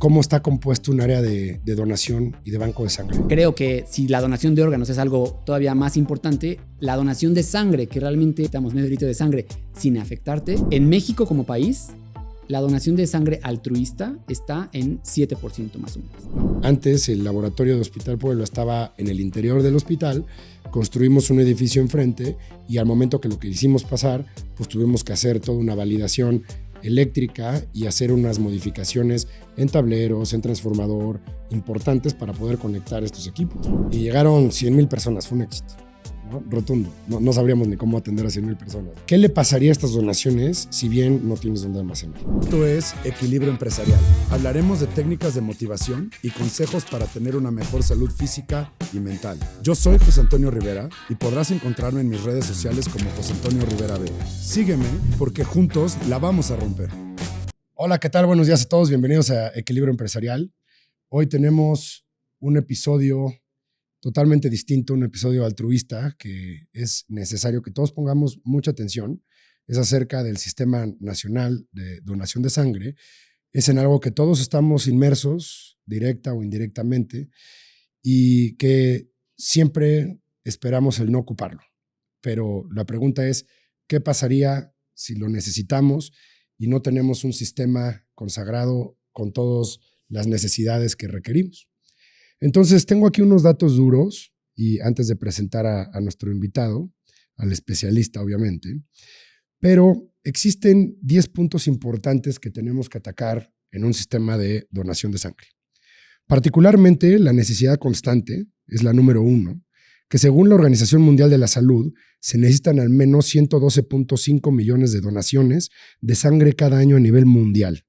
cómo está compuesto un área de donación y de banco de sangre. Creo que si la donación de órganos es algo todavía más importante, la donación de sangre, que realmente damos medio litro de sangre sin afectarte, en México como país, la donación de sangre altruista está en 7% más o menos, ¿no? Antes el laboratorio de Hospital Puebla estaba en el interior del hospital, construimos un edificio enfrente y al momento que lo quisimos pasar, pues tuvimos que hacer toda una validación eléctrica y hacer unas modificaciones en tableros, en transformador, importantes para poder conectar estos equipos. Y llegaron 100,000 personas, fue un éxito, ¿no? Rotundo. No sabríamos ni cómo atender a 100,000 personas. ¿Qué le pasaría a estas donaciones si bien no tienes dónde almacenar? Esto es Equilibrio Empresarial. Hablaremos de técnicas de motivación y consejos para tener una mejor salud física y mental. Yo soy José Antonio Rivera y podrás encontrarme en mis redes sociales como José Antonio Rivera B. Sígueme porque juntos la vamos a romper. Hola, ¿qué tal? Buenos días a todos. Bienvenidos a Equilibrio Empresarial. Hoy tenemos un episodio totalmente distinto, un episodio altruista que es necesario que todos pongamos mucha atención. Es acerca del Sistema Nacional de Donación de Sangre. Es en algo que todos estamos inmersos, directa o indirectamente, y que siempre esperamos el no ocuparlo. Pero la pregunta es, ¿qué pasaría si lo necesitamos y no tenemos un sistema consagrado con todas las necesidades que requerimos? Entonces, tengo aquí unos datos duros y antes de presentar a nuestro invitado, al especialista, obviamente, pero existen 10 puntos importantes que tenemos que atacar en un sistema de donación de sangre. Particularmente, la necesidad constante es la número 1, que según la Organización Mundial de la Salud, se necesitan al menos 112.5 millones de donaciones de sangre cada año a nivel mundial.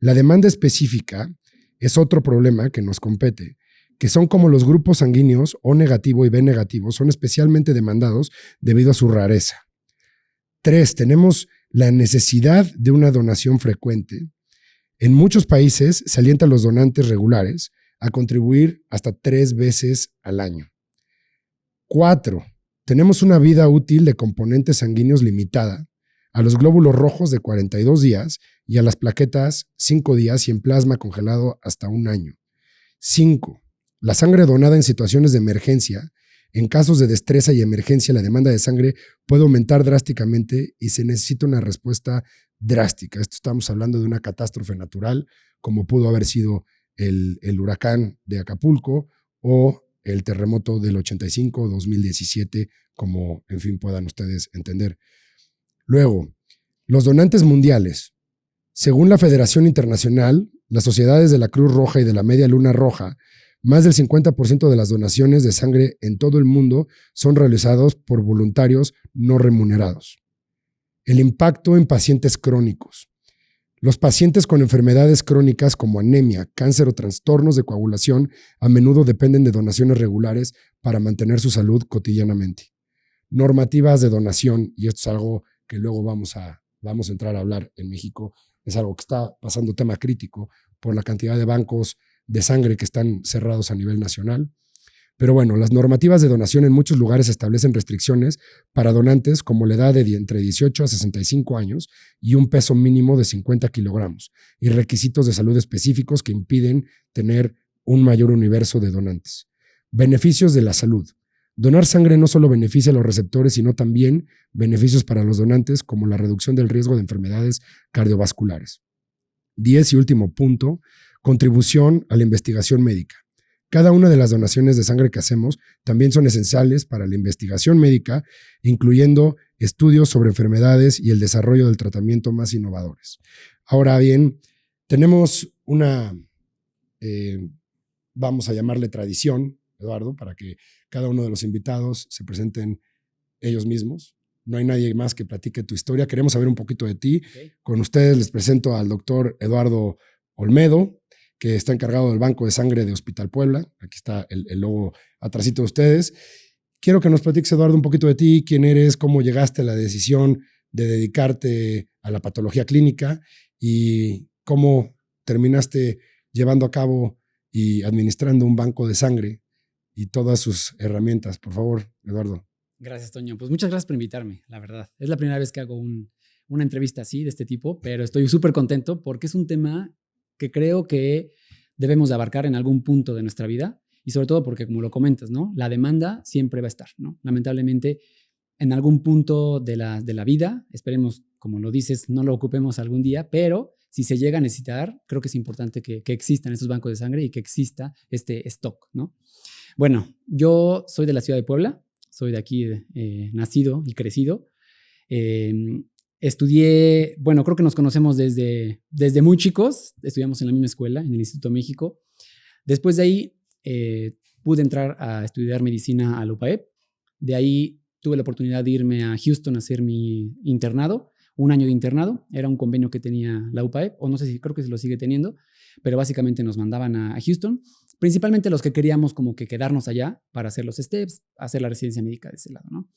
La demanda específica es otro problema que nos compete, que son como los grupos sanguíneos O negativo y B negativo, son especialmente demandados debido a su rareza. 3, tenemos la necesidad de una donación frecuente. En muchos países se alienta a los donantes regulares a contribuir hasta 3 veces al año. 4, tenemos una vida útil de componentes sanguíneos limitada, a los glóbulos rojos de 42 días y a las plaquetas 5 días y en plasma congelado hasta 1 año. 5, la sangre donada en situaciones de emergencia. En casos de destreza y emergencia, la demanda de sangre puede aumentar drásticamente y se necesita una respuesta drástica. Esto estamos hablando de una catástrofe natural, como pudo haber sido el huracán de Acapulco o el terremoto del 85 o 2017, como, en fin, puedan ustedes entender. Luego, los donantes mundiales. Según la Federación Internacional, las sociedades de la Cruz Roja y de la Media Luna Roja, más del 50% de las donaciones de sangre en todo el mundo son realizados por voluntarios no remunerados. El impacto en pacientes crónicos. Los pacientes con enfermedades crónicas como anemia, cáncer o trastornos de coagulación a menudo dependen de donaciones regulares para mantener su salud cotidianamente. Normativas de donación, y esto es algo que luego vamos a entrar a hablar en México, es algo que está pasando tema crítico por la cantidad de bancos de sangre que están cerrados a nivel nacional. Pero bueno, las normativas de donación en muchos lugares establecen restricciones para donantes como la edad de entre 18 a 65 años y un peso mínimo de 50 kilogramos y requisitos de salud específicos que impiden tener un mayor universo de donantes. Beneficios de la salud. Donar sangre no solo beneficia a los receptores, sino también beneficios para los donantes como la reducción del riesgo de enfermedades cardiovasculares. 10 y último punto, contribución a la investigación médica. Cada una de las donaciones de sangre que hacemos también son esenciales para la investigación médica, incluyendo estudios sobre enfermedades y el desarrollo del tratamiento más innovadores. Ahora bien, tenemos una, vamos a llamarle tradición, Eduardo, para que cada uno de los invitados se presenten ellos mismos. No hay nadie más que platique tu historia. Queremos saber un poquito de ti. Okay. Con ustedes les presento al doctor Eduardo Olmedo, que está encargado del Banco de Sangre de Hospital Puebla. Aquí está el logo atrásito de ustedes. Quiero que nos platiques, Eduardo, un poquito de ti, quién eres, cómo llegaste a la decisión de dedicarte a la patología clínica y cómo terminaste llevando a cabo y administrando un banco de sangre y todas sus herramientas. Por favor, Eduardo. Gracias, Toño. Pues muchas gracias por invitarme, la verdad. Es la primera vez que hago una entrevista así, de este tipo, pero estoy súper contento porque es un tema que creo que debemos de abarcar en algún punto de nuestra vida y sobre todo porque, como lo comentas, ¿no? La demanda siempre va a estar, ¿no? Lamentablemente, en algún punto de la vida, esperemos, como lo dices, no lo ocupemos algún día, pero si se llega a necesitar, creo que es importante que existan estos bancos de sangre y que exista este stock, ¿no? Bueno, yo soy de la ciudad de Puebla, soy de aquí, nacido y crecido. Estudié, bueno, creo que nos conocemos desde muy chicos, estudiamos en la misma escuela, en el Instituto México. Después de ahí pude entrar a estudiar medicina a la UPAEP. De ahí tuve la oportunidad de irme a Houston a hacer mi internado, un año de internado. Era un convenio que tenía la UPAEP, o no sé si, creo que se lo sigue teniendo, pero básicamente nos mandaban a Houston, principalmente los que queríamos como que quedarnos allá para hacer los steps, hacer la residencia médica de ese lado, ¿no?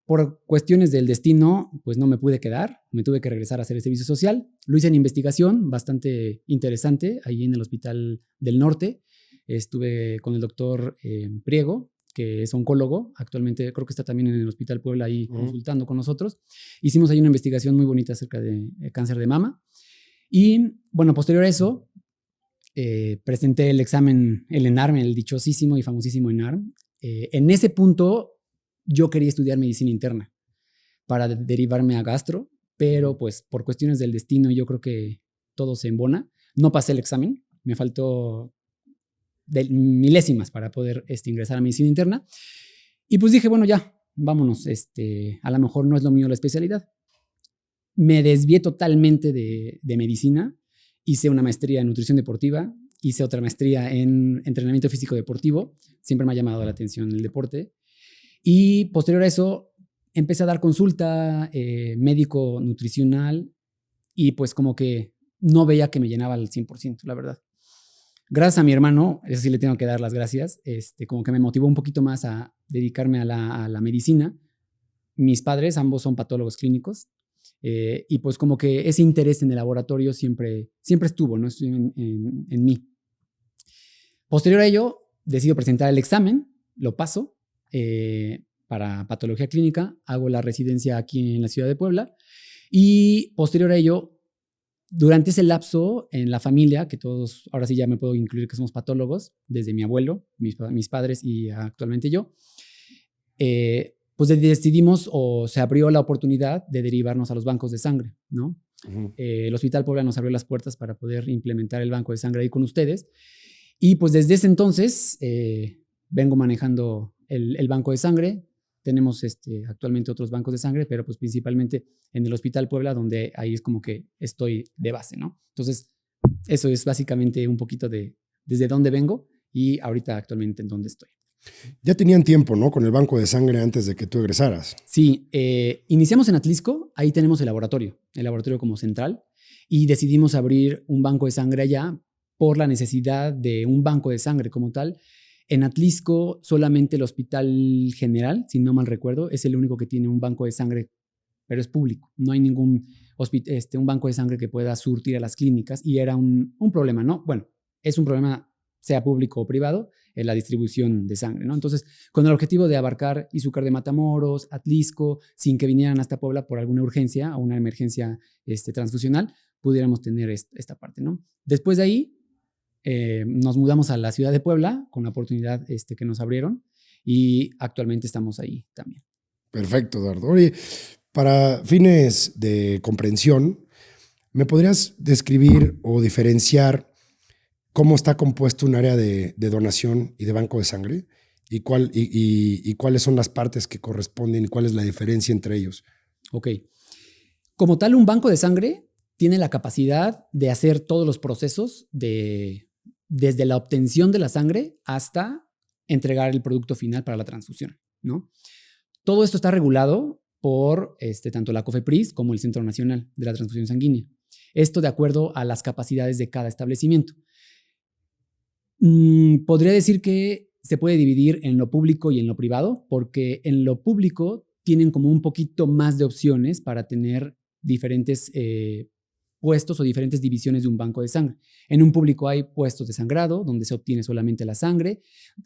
Por cuestiones del destino, pues no me pude quedar, me tuve que regresar a hacer el servicio social. Lo hice en investigación bastante interesante, ahí en el Hospital del Norte. Estuve con el doctor Priego, que es oncólogo, actualmente creo que está también en el Hospital Puebla ahí consultando con nosotros. Hicimos ahí una investigación muy bonita acerca de cáncer de mama. Y bueno, posterior a eso, presenté el examen, el ENARM, el dichosísimo y famosísimo ENARM. En ese punto, yo quería estudiar medicina interna para derivarme a gastro, pero pues por cuestiones del destino yo creo que todo se embona. No pasé el examen, me faltó de milésimas para poder ingresar a medicina interna. Y pues dije, bueno, ya, vámonos, a lo mejor no es lo mío la especialidad. Me desvié totalmente de medicina, hice una maestría en nutrición deportiva, hice otra maestría en entrenamiento físico deportivo, siempre me ha llamado la atención el deporte. Y posterior a eso, empecé a dar consulta médico nutricional y pues como que no veía que me llenaba al 100%, la verdad. Gracias a mi hermano, eso sí le tengo que dar las gracias, como que me motivó un poquito más a dedicarme a la medicina. Mis padres, ambos son patólogos clínicos y pues como que ese interés en el laboratorio siempre estuvo, ¿no? en mí. Posterior a ello, decido presentar el examen, lo paso. Para patología clínica, hago la residencia aquí en la ciudad de Puebla y posterior a ello, durante ese lapso en la familia, que todos, ahora sí ya me puedo incluir que somos patólogos, desde mi abuelo, mis padres y actualmente yo, pues decidimos o se abrió la oportunidad de derivarnos a los bancos de sangre, ¿no? El Hospital Puebla nos abrió las puertas para poder implementar el banco de sangre ahí con ustedes y pues desde ese entonces vengo manejando el banco de sangre. Tenemos actualmente otros bancos de sangre, pero pues principalmente en el Hospital Puebla, donde ahí es como que estoy de base, ¿no? Entonces, eso es básicamente un poquito de desde dónde vengo y ahorita actualmente en dónde estoy. Ya tenían tiempo, ¿no? Con el banco de sangre antes de que tú egresaras. Sí, iniciamos en Atlisco, ahí tenemos el laboratorio como central, y decidimos abrir un banco de sangre allá por la necesidad de un banco de sangre como tal. En Atlisco, solamente el Hospital General, si no mal recuerdo, es el único que tiene un banco de sangre, pero es público. No hay ningún un banco de sangre que pueda surtir a las clínicas y era un problema, ¿no? Bueno, es un problema, sea público o privado, en la distribución de sangre, ¿no? Entonces, con el objetivo de abarcar Izúcar de Matamoros, Atlisco, sin que vinieran hasta Puebla por alguna urgencia o una emergencia transfusional, pudiéramos tener esta parte, ¿no? Después de ahí, nos mudamos a la ciudad de Puebla con la oportunidad que nos abrieron y actualmente estamos ahí también. Perfecto, Eduardo. Oye, para fines de comprensión, ¿me podrías describir o diferenciar cómo está compuesto un área de donación y de banco de sangre? ¿Y cuáles son las partes que corresponden y cuál es la diferencia entre ellos? Ok. Como tal, un banco de sangre tiene la capacidad de hacer todos los procesos desde la obtención de la sangre hasta entregar el producto final para la transfusión, ¿no? Todo esto está regulado por tanto la COFEPRIS como el Centro Nacional de la Transfusión Sanguínea. Esto de acuerdo a las capacidades de cada establecimiento. Podría decir que se puede dividir en lo público y en lo privado, porque en lo público tienen como un poquito más de opciones para tener diferentes puestos o diferentes divisiones de un banco de sangre. En un público hay puestos de sangrado, donde se obtiene solamente la sangre,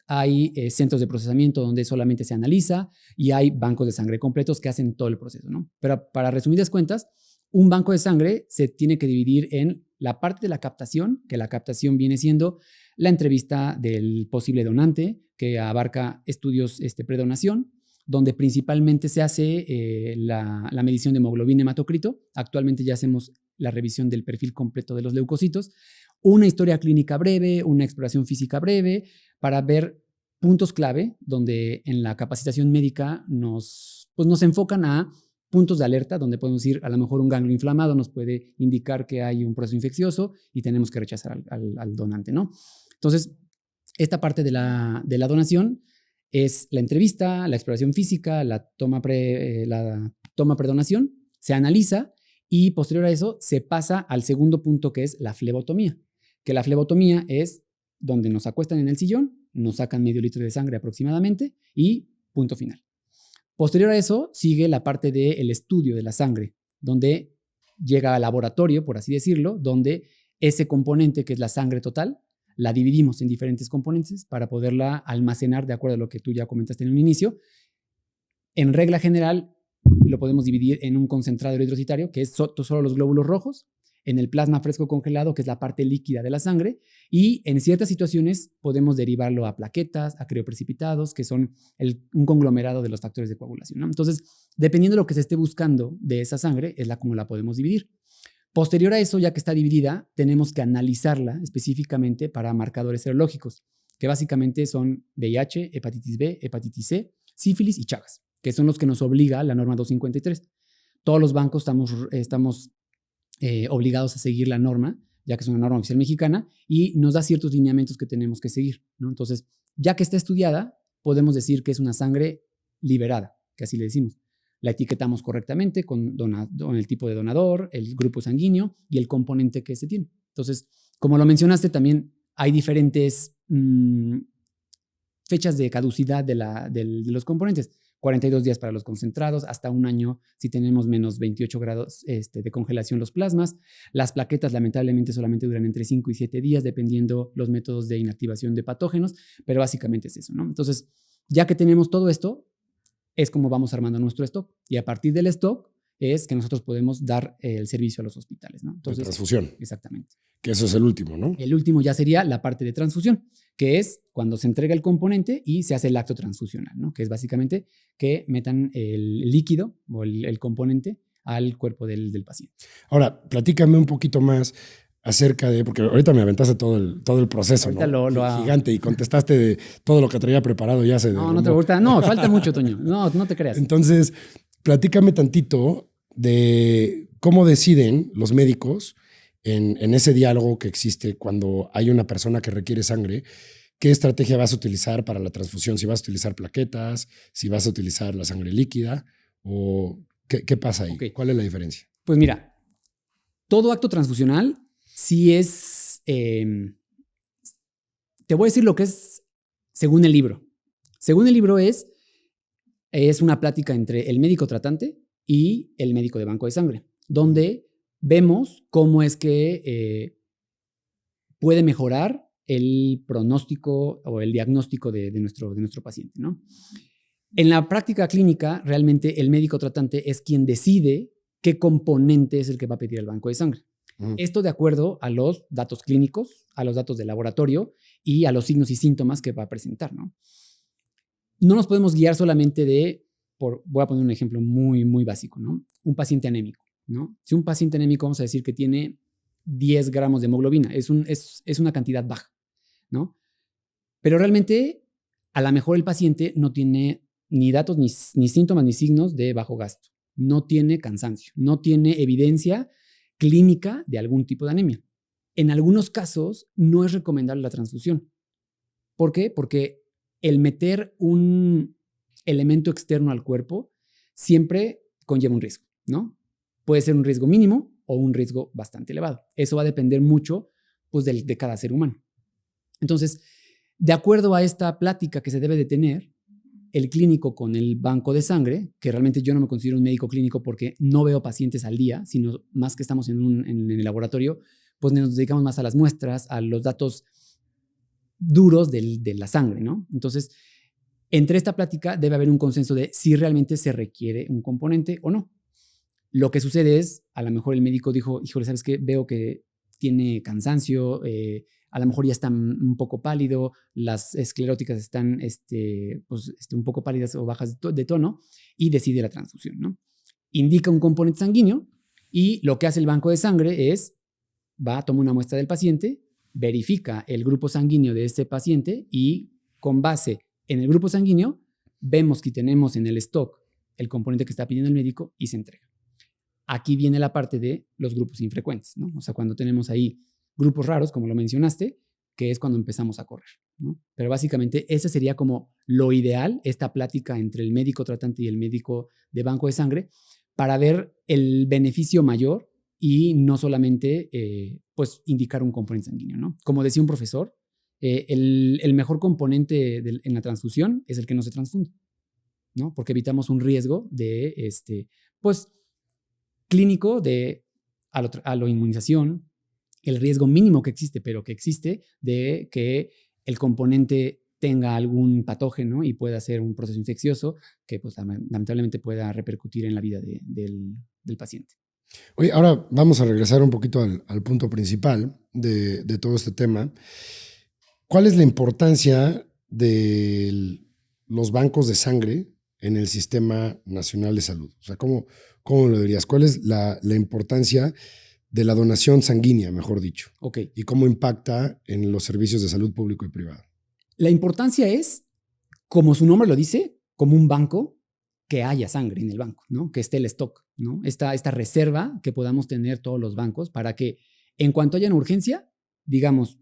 hay centros de procesamiento donde solamente se analiza y hay bancos de sangre completos que hacen todo el proceso, ¿no? Pero para resumidas cuentas, un banco de sangre se tiene que dividir en la parte de la captación, que la captación viene siendo la entrevista del posible donante, que abarca estudios predonación, donde principalmente se hace la medición de hemoglobina hematocrito. Actualmente ya hacemos la revisión del perfil completo de los leucocitos, una historia clínica breve, una exploración física breve, para ver puntos clave, donde en la capacitación médica nos enfocan a puntos de alerta, donde podemos decir, a lo mejor un ganglio inflamado nos puede indicar que hay un proceso infeccioso y tenemos que rechazar al donante, ¿no? Entonces, esta parte de la donación es la entrevista, la exploración física, la toma predonación, se analiza y posterior a eso se pasa al segundo punto, que es la flebotomía, que la flebotomía es donde nos acuestan en el sillón, nos sacan medio litro de sangre aproximadamente y punto final. Posterior a eso sigue la parte del estudio de la sangre, donde llega al laboratorio, por así decirlo, donde ese componente, que es la sangre total, la dividimos en diferentes componentes para poderla almacenar de acuerdo a lo que tú ya comentaste en un inicio. En regla general, lo podemos dividir en un concentrado eritrocitario, que es solo los glóbulos rojos, en el plasma fresco congelado, que es la parte líquida de la sangre, y en ciertas situaciones podemos derivarlo a plaquetas, a crioprecipitados, que son un conglomerado de los factores de coagulación, ¿no? Entonces, dependiendo de lo que se esté buscando de esa sangre, es como la podemos dividir. Posterior a eso, ya que está dividida, tenemos que analizarla específicamente para marcadores serológicos, que básicamente son VIH, hepatitis B, hepatitis C, sífilis y Chagas, que son los que nos obliga la norma 253. Todos los bancos estamos obligados a seguir la norma, ya que es una norma oficial mexicana, y nos da ciertos lineamientos que tenemos que seguir, ¿no? Entonces, ya que está estudiada, podemos decir que es una sangre liberada, que así le decimos. La etiquetamos correctamente con el tipo de donador, el grupo sanguíneo y el componente que se tiene. Entonces, como lo mencionaste, también hay diferentes fechas de caducidad de los componentes. 42 días para los concentrados, hasta un año si tenemos menos 28 grados de congelación los plasmas. Las plaquetas lamentablemente solamente duran entre 5 y 7 días, dependiendo los métodos de inactivación de patógenos, pero básicamente es eso, ¿no? Entonces, ya que tenemos todo esto, es como vamos armando nuestro stock, y a partir del stock es que nosotros podemos dar el servicio a los hospitales, ¿no? Entonces, de transfusión. Exactamente. Que eso es el último, ¿no? El último ya sería la parte de transfusión, que es cuando se entrega el componente y se hace el acto transfusional, ¿no? Que es básicamente que metan el líquido o el componente al cuerpo del paciente. Ahora, platícame un poquito más acerca de, porque ahorita me aventaste todo el proceso, ahorita ¿no? lo gigante, y contestaste de todo lo que traía preparado ya se No te gusta. No, falta mucho, Toño. No te creas. Entonces, platícame tantito de cómo deciden los médicos en ese diálogo que existe cuando hay una persona que requiere sangre, qué estrategia vas a utilizar para la transfusión, si vas a utilizar plaquetas, si vas a utilizar la sangre líquida, o qué pasa ahí. Okay. ¿Cuál es la diferencia? Pues mira, todo acto transfusional sí es, te voy a decir lo que es según el libro. Según el libro es una plática entre el médico tratante y el médico de banco de sangre, donde vemos cómo es que puede mejorar el pronóstico o el diagnóstico de nuestro paciente, ¿no? En la práctica clínica, realmente el médico tratante es quien decide qué componente es el que va a pedir el banco de sangre. Esto de acuerdo a los datos clínicos, a los datos del laboratorio y a los signos y síntomas que va a presentar, ¿no? No nos podemos guiar solamente voy a poner un ejemplo muy, muy básico, ¿no? Un paciente anémico, ¿no? Si un paciente anémico, vamos a decir que tiene 10 gramos de hemoglobina, es una cantidad baja, ¿no? Pero realmente, a lo mejor el paciente no tiene ni datos, ni síntomas, ni signos de bajo gasto. No tiene cansancio, no tiene evidencia clínica de algún tipo de anemia. En algunos casos, no es recomendable la transfusión. ¿Por qué? Porque el meter un elemento externo al cuerpo siempre conlleva un riesgo, ¿no? Puede ser un riesgo mínimo o un riesgo bastante elevado. Eso va a depender mucho, pues, de cada ser humano. Entonces, de acuerdo a esta plática que se debe de tener, el clínico con el banco de sangre, que realmente yo no me considero un médico clínico porque no veo pacientes al día, sino más que estamos en el laboratorio, pues nos dedicamos más a las muestras, a los datos duros de la sangre, ¿no? Entonces, entre esta plática debe haber un consenso de si realmente se requiere un componente o no. Lo que sucede es, a lo mejor el médico dijo, híjole, ¿sabes qué? Veo que tiene cansancio, a lo mejor ya está un poco pálido, las escleróticas están un poco pálidas o bajas de tono, y decide la transfusión, ¿no? Indica un componente sanguíneo y lo que hace el banco de sangre es, toma una muestra del paciente, verifica el grupo sanguíneo de este paciente y con base en el grupo sanguíneo vemos que tenemos en el stock el componente que está pidiendo el médico y se entrega. Aquí viene la parte de los grupos infrecuentes, ¿no? O sea, cuando tenemos ahí grupos raros, como lo mencionaste, que es cuando empezamos a correr, ¿no? Pero básicamente ese sería como lo ideal, esta plática entre el médico tratante y el médico de banco de sangre, para ver el beneficio mayor y no solamente pues indicar un componente sanguíneo, ¿no? Como decía un profesor, el mejor componente en la transfusión es el que no se transfunde, ¿no? Porque evitamos un riesgo de, pues, clínico de aloinmunización, el riesgo mínimo que existe, pero que existe de que el componente tenga algún patógeno y pueda ser un proceso infeccioso que pues, lamentablemente pueda repercutir en la vida del paciente. Oye, ahora vamos a regresar un poquito al punto principal de todo este tema. ¿Cuál es la importancia de los bancos de sangre en el Sistema Nacional de Salud? O sea, ¿cómo lo dirías? ¿Cuál es la importancia de la donación sanguínea, mejor dicho? Ok. ¿Y cómo impacta en los servicios de salud público y privado? La importancia es, como su nombre lo dice, como un banco, que haya sangre en el banco, ¿no? Que esté el stock, ¿no? Esta reserva que podamos tener todos los bancos para que en cuanto haya una urgencia, digamos,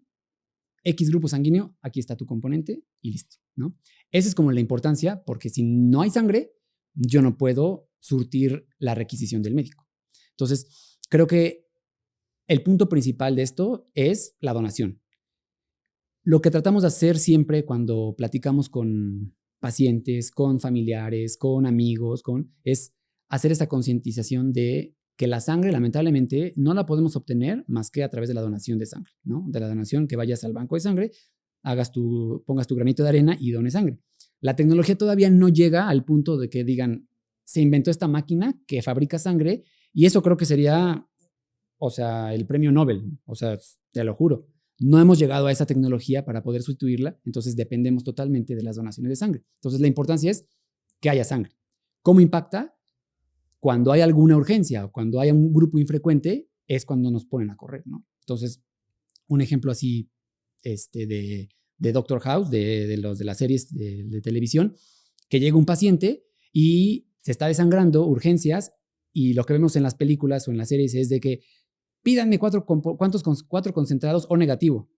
X grupo sanguíneo, aquí está tu componente y listo, ¿no? Esa es como la importancia, porque si no hay sangre, yo no puedo surtir la requisición del médico. Entonces, creo que el punto principal de esto es la donación. Lo que tratamos de hacer siempre cuando platicamos con pacientes, con familiares, con amigos, es hacer esa concientización de que la sangre, lamentablemente, no la podemos obtener más que a través de la donación de sangre, ¿no? De la donación, que vayas al banco de sangre, pongas tu granito de arena y dones sangre. La tecnología todavía no llega al punto de que digan, se inventó esta máquina que fabrica sangre y eso creo que sería, o sea, el premio Nobel, o sea, te lo juro. No hemos llegado a esa tecnología para poder sustituirla, entonces dependemos totalmente de las donaciones de sangre. Entonces la importancia es que haya sangre. ¿Cómo impacta? Cuando hay alguna urgencia o cuando hay un grupo infrecuente, es cuando nos ponen a correr, ¿no? Entonces, un ejemplo así de Doctor House, de las series de televisión, que llega un paciente y se está desangrando, urgencias, y lo que vemos en las películas o en las series es de que pídanme cuatro concentrados O negativo.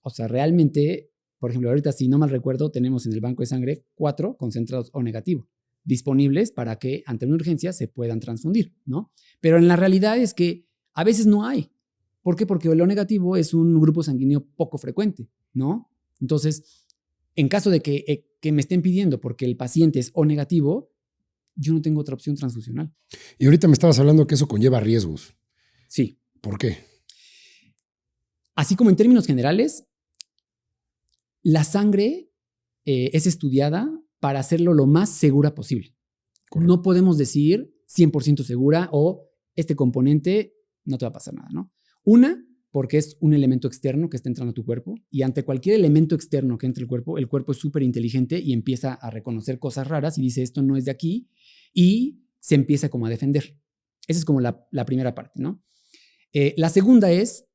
O sea, realmente, por ejemplo, ahorita, si no mal recuerdo, tenemos en el banco de sangre 4 concentrados O negativo disponibles para que ante una urgencia se puedan transfundir, ¿no? Pero en la realidad es que a veces no hay. ¿Por qué? Porque el O negativo es un grupo sanguíneo poco frecuente, ¿no? Entonces, en caso de que me estén pidiendo porque el paciente es O negativo, yo no tengo otra opción transfusional. Y ahorita me estabas hablando que eso conlleva riesgos. Sí. ¿Por qué? Así como en términos generales, la sangre es estudiada para hacerlo lo más segura posible. Correcto. No podemos decir 100% segura o este componente no te va a pasar nada, ¿no? Una, porque es un elemento externo que está entrando a tu cuerpo y ante cualquier elemento externo que entre el cuerpo es súper inteligente y empieza a reconocer cosas raras y dice esto no es de aquí y se empieza como a defender. Esa es como la primera parte, ¿no? La segunda es,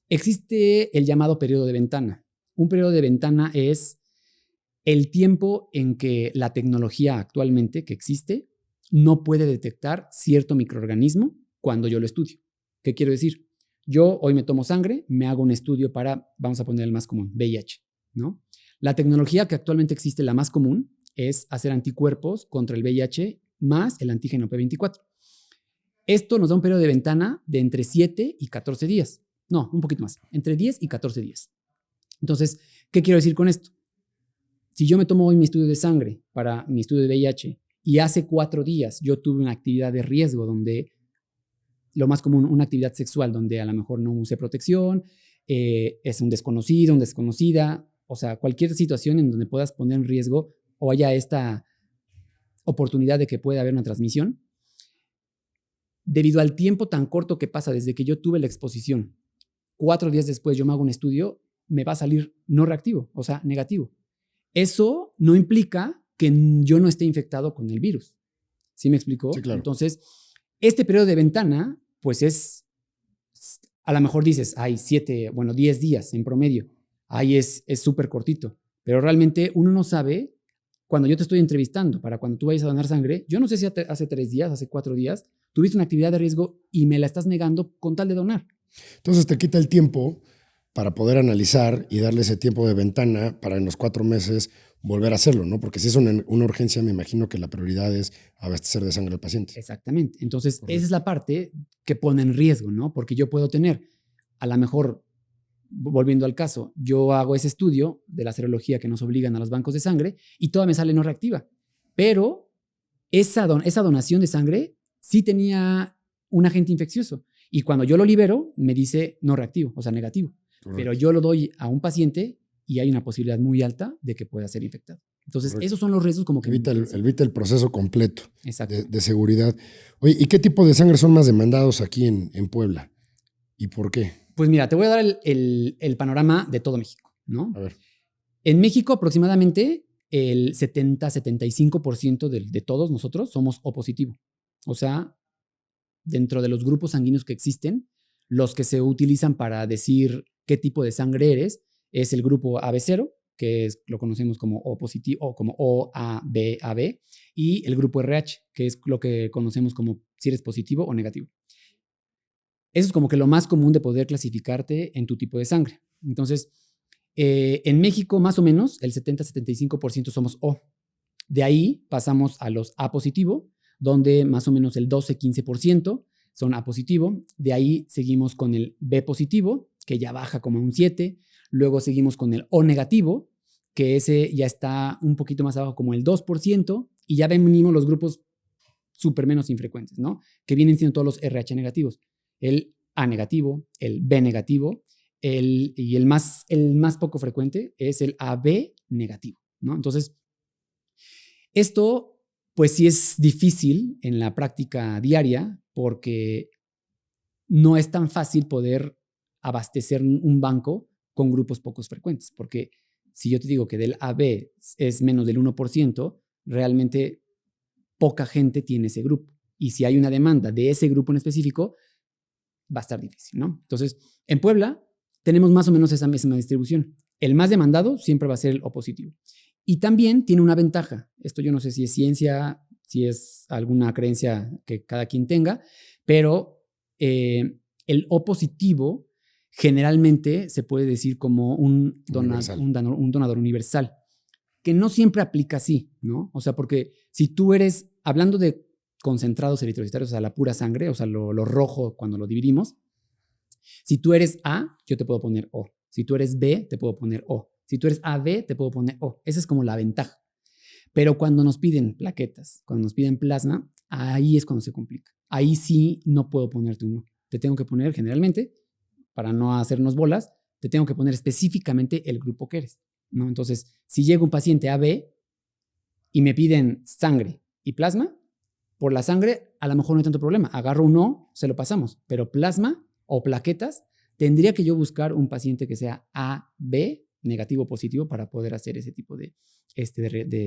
existe el llamado periodo de ventana. Un periodo de ventana es el tiempo en que la tecnología actualmente que existe no puede detectar cierto microorganismo cuando yo lo estudio. ¿Qué quiero decir? Yo hoy me tomo sangre, me hago un estudio para, vamos a poner el más común, VIH, ¿no? La tecnología que actualmente existe, la más común, es hacer anticuerpos contra el VIH más el antígeno P24. Esto nos da un periodo de ventana de entre 7 y 14 días. No, un poquito más, entre 10 y 14 días. Entonces, ¿qué quiero decir con esto? Si yo me tomo hoy mi estudio de sangre para mi estudio de VIH y hace 4 días yo tuve una actividad de riesgo donde, lo más común, una actividad sexual donde a lo mejor no usé protección, es un desconocido, una desconocida, o sea, cualquier situación en donde puedas poner en riesgo o haya esta oportunidad de que pueda haber una transmisión, debido al tiempo tan corto que pasa desde que yo tuve la exposición, 4 días después yo me hago un estudio, me va a salir no reactivo, o sea, negativo. Eso no implica que yo no esté infectado con el virus. ¿Sí me explicó? Sí, claro. Entonces, este periodo de ventana, pues a lo mejor dices, hay 10 días en promedio. Ahí es súper cortito. Pero realmente uno no sabe, cuando yo te estoy entrevistando, para cuando tú vayas a donar sangre, yo no sé si hace 3 días, hace 4 días, tuviste una actividad de riesgo y me la estás negando con tal de donar. Entonces te quita el tiempo para poder analizar y darle ese tiempo de ventana para en los 4 meses volver a hacerlo, ¿no? Porque si es una urgencia, me imagino que la prioridad es abastecer de sangre al paciente. Exactamente. Entonces, Correcto. esa es la parte que pone en riesgo, ¿no? Porque yo puedo tener, a lo mejor, volviendo al caso, yo hago ese estudio de la serología que nos obligan a los bancos de sangre y toda me sale no reactiva. Pero esa donación de sangre sí tenía un agente infeccioso. Y cuando yo lo libero, me dice no reactivo, o sea, negativo. Correcto. Pero yo lo doy a un paciente y hay una posibilidad muy alta de que pueda ser infectado. Entonces, Correcto. esos son los riesgos como que... Evita el proceso completo Exacto. de seguridad. Oye, ¿y qué tipo de sangre son más demandados aquí en Puebla? ¿Y por qué? Pues mira, te voy a dar el panorama de todo México, ¿no? A ver. En México aproximadamente el 70-75% de todos nosotros somos O positivo. O sea, dentro de los grupos sanguíneos que existen, los que se utilizan para decir qué tipo de sangre eres es el grupo AB0, que lo conocemos como O positivo o como OAB, y el grupo RH, que es lo que conocemos como si eres positivo o negativo. Eso es como que lo más común de poder clasificarte en tu tipo de sangre. Entonces, en México, más o menos, el 70-75% somos O. De ahí pasamos a los A positivo, donde más o menos el 12-15% son A positivo. De ahí seguimos con el B positivo, que ya baja como un 7%. Luego seguimos con el O negativo, que ese ya está un poquito más abajo, como el 2%. Y ya venimos los grupos súper menos infrecuentes, ¿no? Que vienen siendo todos los RH negativos. El A negativo, el B negativo, y el más poco frecuente es el AB negativo, ¿no? Entonces, esto pues sí es difícil en la práctica diaria porque no es tan fácil poder abastecer un banco con grupos pocos frecuentes, porque si yo te digo que del AB es menos del 1%, realmente poca gente tiene ese grupo. Y si hay una demanda de ese grupo en específico, va a estar difícil, ¿no? Entonces, en Puebla tenemos más o menos esa misma distribución. El más demandado siempre va a ser el O positivo. Y también tiene una ventaja. Esto yo no sé si es ciencia, si es alguna creencia que cada quien tenga, pero el O positivo generalmente se puede decir como un donador universal, que no siempre aplica así, ¿no? O sea, porque si tú eres, hablando de concentrados eritrocitarios, o sea, la pura sangre, o sea, lo rojo cuando lo dividimos, si tú eres A, yo te puedo poner O. Si tú eres B, te puedo poner O. Si tú eres AB, te puedo poner O. Esa es como la ventaja. Pero cuando nos piden plaquetas, cuando nos piden plasma, ahí es cuando se complica. Ahí sí no puedo ponerte uno. Te tengo que poner generalmente, para no hacernos bolas, te tengo que poner específicamente el grupo que eres, ¿no? Entonces, si llega un paciente AB y me piden sangre y plasma, por la sangre a lo mejor no hay tanto problema. Agarro un O, se lo pasamos. Pero plasma o plaquetas, tendría que yo buscar un paciente que sea AB, negativo o positivo, para poder hacer ese tipo de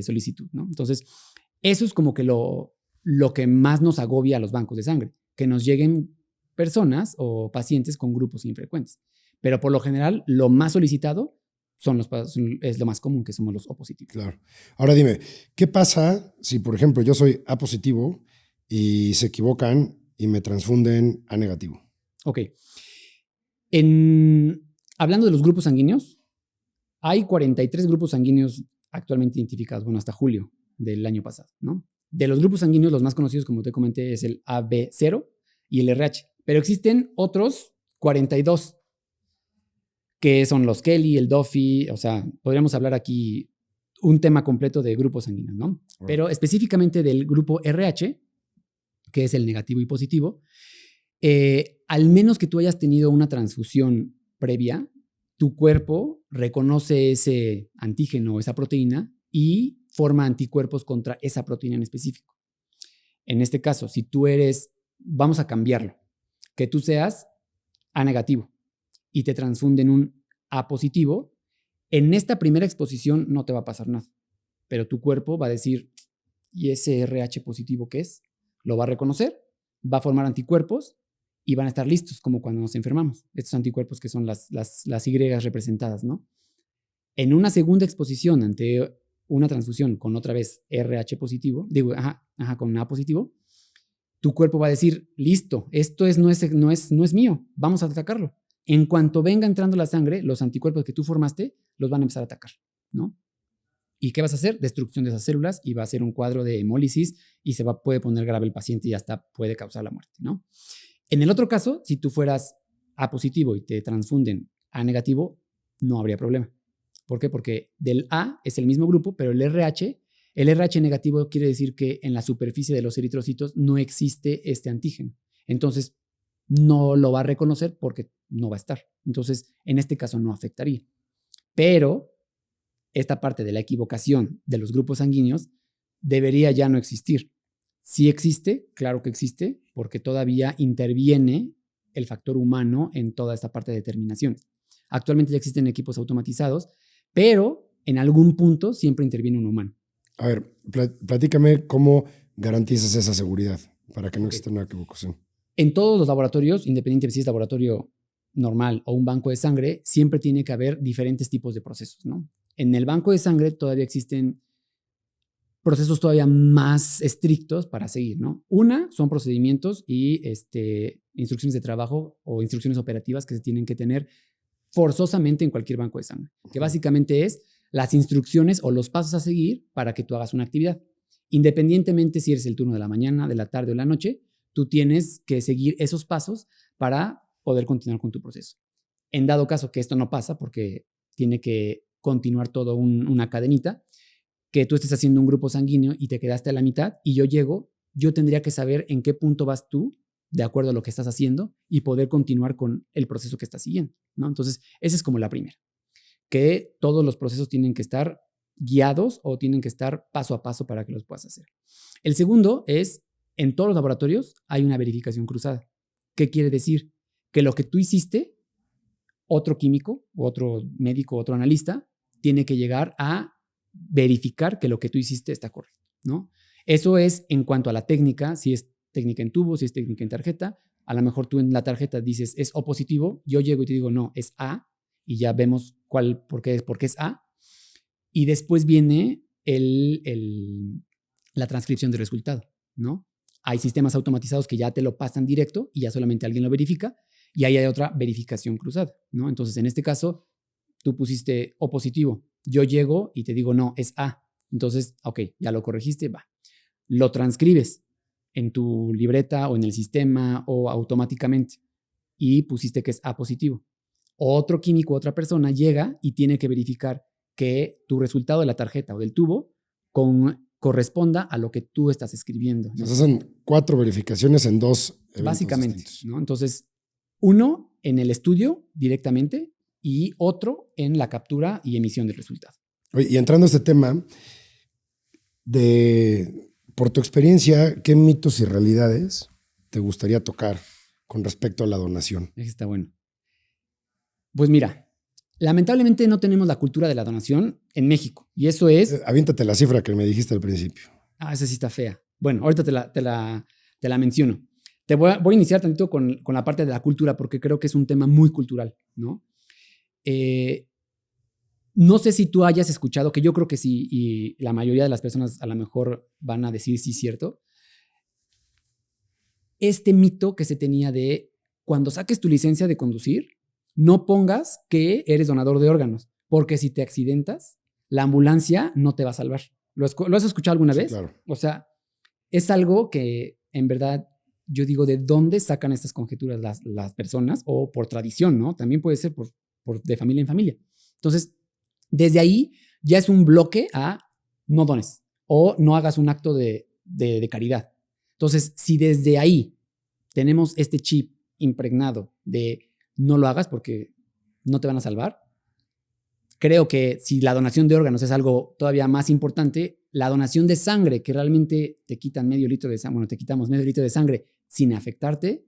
solicitud, ¿no? Entonces, eso es como que lo que más nos agobia a los bancos de sangre, que nos lleguen personas o pacientes con grupos infrecuentes. Pero por lo general, lo más solicitado es lo más común, que somos los O positivos. Claro. Ahora dime, ¿qué pasa si, por ejemplo, yo soy A positivo y se equivocan y me transfunden A negativo? Ok. Hablando de los grupos sanguíneos, hay 43 grupos sanguíneos actualmente identificados, bueno, hasta julio del año pasado, ¿no? De los grupos sanguíneos, los más conocidos, como te comenté, es el AB0 y el RH. Pero existen otros 42, que son los Kelly, el Duffy, o sea, podríamos hablar aquí un tema completo de grupos sanguíneos, ¿no? Pero específicamente del grupo RH, que es el negativo y positivo, al menos que tú hayas tenido una transfusión previa, tu cuerpo reconoce ese antígeno, esa proteína, y forma anticuerpos contra esa proteína en específico. En este caso, si tú eres vamos a cambiarlo, que tú seas A negativo y te transfunden un A positivo, en esta primera exposición no te va a pasar nada, pero tu cuerpo va a decir, ¿y ese RH positivo qué es? Lo va a reconocer, va a formar anticuerpos y van a estar listos, como cuando nos enfermamos. Estos anticuerpos que son las Y representadas, ¿no? En una segunda exposición ante una transfusión con otra vez RH positivo, con un A positivo, tu cuerpo va a decir, listo, esto no es mío, vamos a atacarlo. En cuanto venga entrando la sangre, los anticuerpos que tú formaste los van a empezar a atacar, ¿no? ¿Y qué vas a hacer? Destrucción de esas células y va a ser un cuadro de hemólisis y puede poner grave el paciente y hasta puede causar la muerte, ¿no? En el otro caso, si tú fueras A positivo y te transfunden A negativo, no habría problema. ¿Por qué? Porque del A es el mismo grupo, pero el RH negativo quiere decir que en la superficie de los eritrocitos no existe este antígeno. Entonces, no lo va a reconocer porque no va a estar. Entonces, en este caso no afectaría. Pero esta parte de la equivocación de los grupos sanguíneos debería ya no existir. Sí existe, claro que existe, porque todavía interviene el factor humano en toda esta parte de determinación. Actualmente ya existen equipos automatizados, pero en algún punto siempre interviene un humano. A ver, platícame cómo garantizas esa seguridad para que no exista una equivocación. En todos los laboratorios, independientemente si es laboratorio normal o un banco de sangre, siempre tiene que haber diferentes tipos de procesos, ¿no? En el banco de sangre todavía existen procesos todavía más estrictos para seguir, ¿no? Una son procedimientos y instrucciones de trabajo o instrucciones operativas que se tienen que tener forzosamente en cualquier banco de sangre, que básicamente es las instrucciones o los pasos a seguir para que tú hagas una actividad. Independientemente si eres el turno de la mañana, de la tarde o de la noche, tú tienes que seguir esos pasos para poder continuar con tu proceso. En dado caso que esto no pasa, porque tiene que continuar todo una cadenita, que tú estés haciendo un grupo sanguíneo y te quedaste a la mitad y yo llego, yo tendría que saber en qué punto vas tú de acuerdo a lo que estás haciendo y poder continuar con el proceso que estás siguiendo, ¿no? Entonces, esa es como la primera, que todos los procesos tienen que estar guiados o tienen que estar paso a paso para que los puedas hacer. El segundo es, en todos los laboratorios hay una verificación cruzada. ¿Qué quiere decir? Que lo que tú hiciste, otro químico, otro médico, otro analista, tiene que llegar a verificar que lo que tú hiciste está correcto, ¿no? Eso es en cuanto a la técnica, si es técnica en tubo, si es técnica en tarjeta. A lo mejor tú en la tarjeta dices es O positivo, yo llego y te digo no, es A, y ya vemos por qué es A. Y después viene la transcripción del resultado, ¿no? Hay sistemas automatizados que ya te lo pasan directo y ya solamente alguien lo verifica, y ahí hay otra verificación cruzada, ¿no? Entonces, en este caso, tú pusiste O positivo, yo llego y te digo no, es A. Entonces, ok, ya lo corregiste, va. Lo transcribes en tu libreta o en el sistema o automáticamente y pusiste que es A positivo. Otro químico, otra persona llega y tiene que verificar que tu resultado de la tarjeta o del tubo corresponda a lo que tú estás escribiendo, ¿no? Se hacen 4 verificaciones en 2 eventos básicamente, distintos, ¿no? Entonces, uno en el estudio directamente y otro en la captura y emisión del resultado. Oye, y entrando a este tema, por tu experiencia, ¿qué mitos y realidades te gustaría tocar con respecto a la donación? Eso está bueno. Pues mira, lamentablemente no tenemos la cultura de la donación en México. Y eso es... Aviéntate la cifra que me dijiste al principio. Esa sí está fea. Bueno, ahorita te la menciono. Voy a iniciar tantito con la parte de la cultura porque creo que es un tema muy cultural, ¿no? No sé si tú hayas escuchado, que yo creo que sí, y la mayoría de las personas a lo mejor van a decir sí, cierto. Este mito que se tenía de cuando saques tu licencia de conducir, no pongas que eres donador de órganos, porque si te accidentas, la ambulancia no te va a salvar. ¿Lo has escuchado alguna vez? Claro. O sea, es algo que en verdad yo digo, ¿de dónde sacan estas conjeturas las personas? O por tradición, ¿no? También puede ser de familia en familia. Entonces, desde ahí ya es un bloque a no dones o no hagas un acto de caridad. Entonces, si desde ahí tenemos este chip impregnado de no lo hagas porque no te van a salvar, creo que si la donación de órganos es algo todavía más importante, la donación de sangre, que realmente te quitan medio litro de sangre, bueno, te quitamos medio litro de sangre sin afectarte,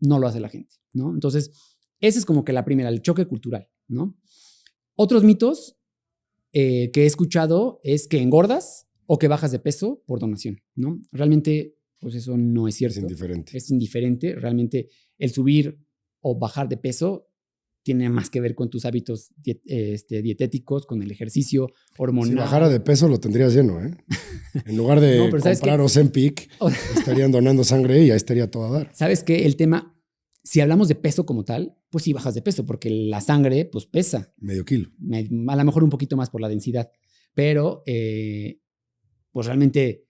no lo hace la gente, ¿no? Entonces, esa es como que la primera, el choque cultural, ¿no? Otros mitos que he escuchado es que engordas o que bajas de peso por donación, ¿no? Realmente, pues eso no es cierto. Es indiferente. Es indiferente. Realmente el subir o bajar de peso tiene más que ver con tus hábitos dietéticos, con el ejercicio hormonal. Si bajara de peso lo tendrías lleno, ¿eh? En lugar de No, pero ¿sabes comprar qué? Ozempic, estarían donando sangre y ya estaría todo a dar. ¿Sabes qué? El tema, si hablamos de peso como tal, pues sí bajas de peso, porque la sangre, pues pesa. Medio kilo. A lo mejor un poquito más por la densidad, pero pues realmente,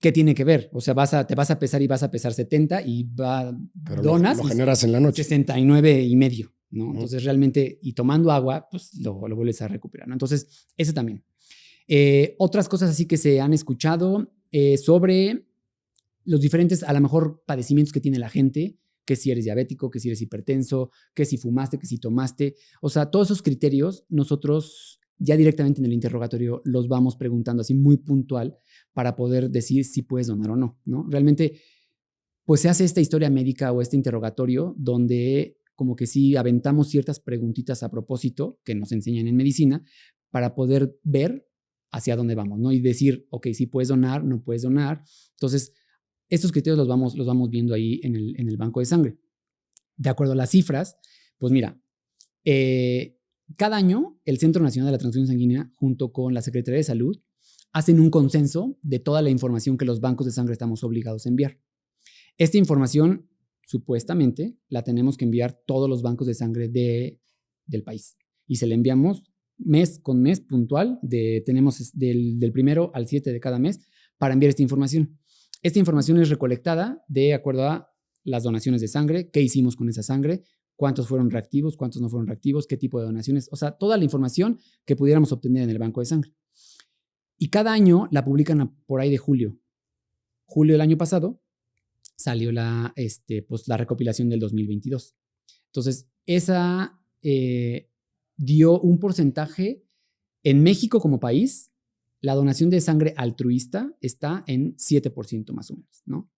¿qué tiene que ver? O sea, te vas a pesar y vas a pesar 70 y Pero donas lo generas en la noche. 69 y medio, ¿no? Uh-huh. Entonces realmente, y tomando agua, pues lo vuelves a recuperar, ¿no? Entonces, eso también. Otras cosas así que se han escuchado sobre los diferentes, a lo mejor, padecimientos que tiene la gente, que si eres diabético, que si eres hipertenso, que si fumaste, que si tomaste. O sea, todos esos criterios nosotros ya directamente en el interrogatorio los vamos preguntando así muy puntual para poder decir si puedes donar o no, ¿no? Realmente, pues se hace esta historia médica o este interrogatorio donde como que sí aventamos ciertas preguntitas a propósito que nos enseñan en medicina para poder ver hacia dónde vamos, ¿no? Y decir, ok, sí puedes donar, no puedes donar. Entonces, estos criterios los vamos viendo ahí en el banco de sangre. De acuerdo a las cifras, pues mira, cada año el Centro Nacional de la Transfusión Sanguínea, junto con la Secretaría de Salud, hacen un consenso de toda la información que los bancos de sangre estamos obligados a enviar. Esta información, supuestamente, la tenemos que enviar todos los bancos de sangre del país. Y se la enviamos mes con mes puntual, tenemos del 1 al 7 de cada mes para enviar esta información. Esta información es recolectada de acuerdo a las donaciones de sangre, qué hicimos con esa sangre, cuántos fueron reactivos, cuántos no fueron reactivos, qué tipo de donaciones, o sea, toda la información que pudiéramos obtener en el banco de sangre. Y cada año la publican por ahí de julio. Julio del año pasado salió la recopilación del 2022. Entonces, esa dio un porcentaje en México como país. La donación de sangre altruista está en 7% más o menos, ¿no?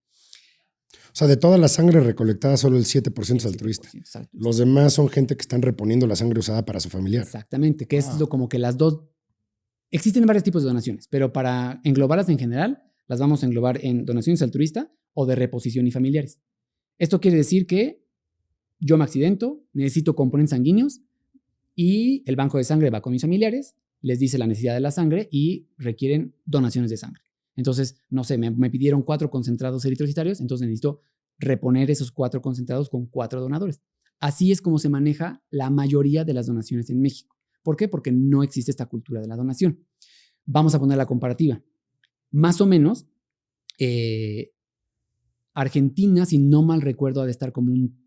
O sea, de toda la sangre recolectada, solo el 7% es altruista. Los demás son gente que están reponiendo la sangre usada para su familiar. Exactamente, que es como que las dos. Existen varios tipos de donaciones, pero para englobarlas en general, las vamos a englobar en donaciones altruista o de reposición y familiares. Esto quiere decir que yo me accidento, necesito componentes sanguíneos y el banco de sangre va con mis familiares, les dice la necesidad de la sangre y requieren donaciones de sangre. Entonces, no sé, me pidieron 4 concentrados eritrocitarios, entonces necesito reponer esos 4 concentrados con 4 donadores. Así es como se maneja la mayoría de las donaciones en México. ¿Por qué? Porque no existe esta cultura de la donación. Vamos a poner la comparativa. Más o menos, Argentina, si no mal recuerdo, ha de estar como un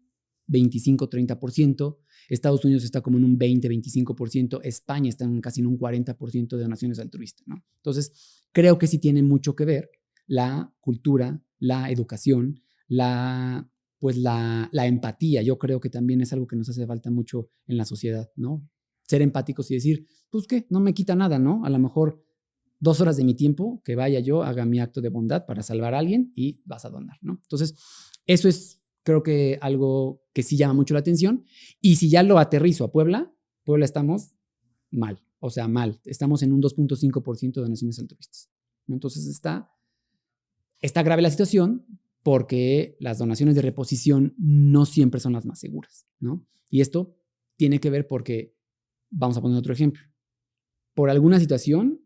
25-30%, Estados Unidos está como en un 20-25%, España está casi en un 40% de donaciones altruistas, ¿no? Entonces, creo que sí tiene mucho que ver la cultura, la educación, la empatía. Yo creo que también es algo que nos hace falta mucho en la sociedad, ¿no? Ser empáticos y decir, pues qué, no me quita nada, ¿no? A lo mejor 2 horas de mi tiempo, que vaya yo, haga mi acto de bondad para salvar a alguien y vas a donar, ¿no? Entonces, eso es, creo que algo que sí llama mucho la atención. Y si ya lo aterrizo a Puebla estamos mal, o sea, mal. Estamos en un 2.5% de donaciones altruistas. Entonces, está grave la situación porque las donaciones de reposición no siempre son las más seguras, ¿no? Y esto tiene que ver porque, vamos a poner otro ejemplo. Por alguna situación,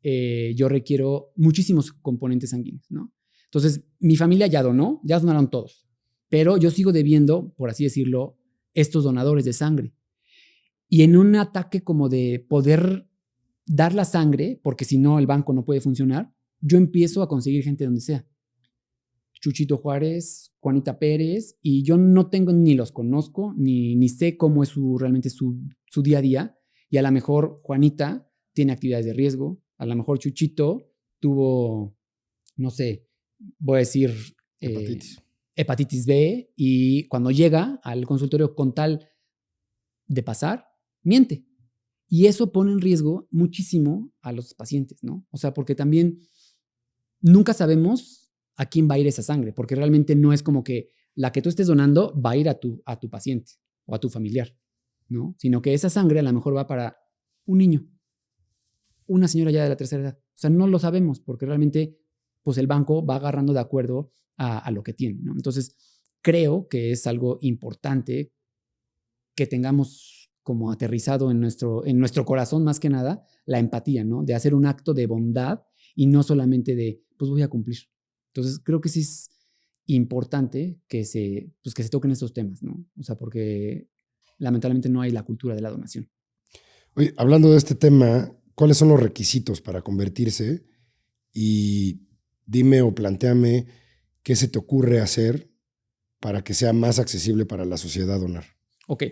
yo requiero muchísimos componentes sanguíneos, ¿no? Entonces, mi familia ya donaron todos, pero yo sigo debiendo, por así decirlo, estos donadores de sangre. Y en un ataque como de poder dar la sangre, porque si no el banco no puede funcionar, yo empiezo a conseguir gente donde sea. Chuchito Juárez, Juanita Pérez, y yo no tengo ni los conozco, ni sé cómo es realmente su día a día, y a lo mejor Juanita tiene actividades de riesgo, a lo mejor Chuchito tuvo, no sé, voy a decir hepatitis B, y cuando llega al consultorio con tal de pasar, miente. Y eso pone en riesgo muchísimo a los pacientes, ¿no? O sea, porque también nunca sabemos a quién va a ir esa sangre, porque realmente no es como que la que tú estés donando va a ir a tu paciente o a tu familiar, ¿no? Sino que esa sangre a lo mejor va para un niño, una señora ya de la tercera edad. O sea, no lo sabemos porque realmente pues el banco va agarrando de acuerdo a lo que tiene, ¿no? Entonces, creo que es algo importante que tengamos como aterrizado en nuestro corazón más que nada la empatía, ¿no? De hacer un acto de bondad y no solamente de, pues voy a cumplir. Entonces, creo que sí es importante que se toquen estos temas, ¿no? O sea, porque lamentablemente no hay la cultura de la donación. Oye, hablando de este tema, ¿cuáles son los requisitos para convertirse? Y dime o plantéame qué se te ocurre hacer para que sea más accesible para la sociedad donar. Ok.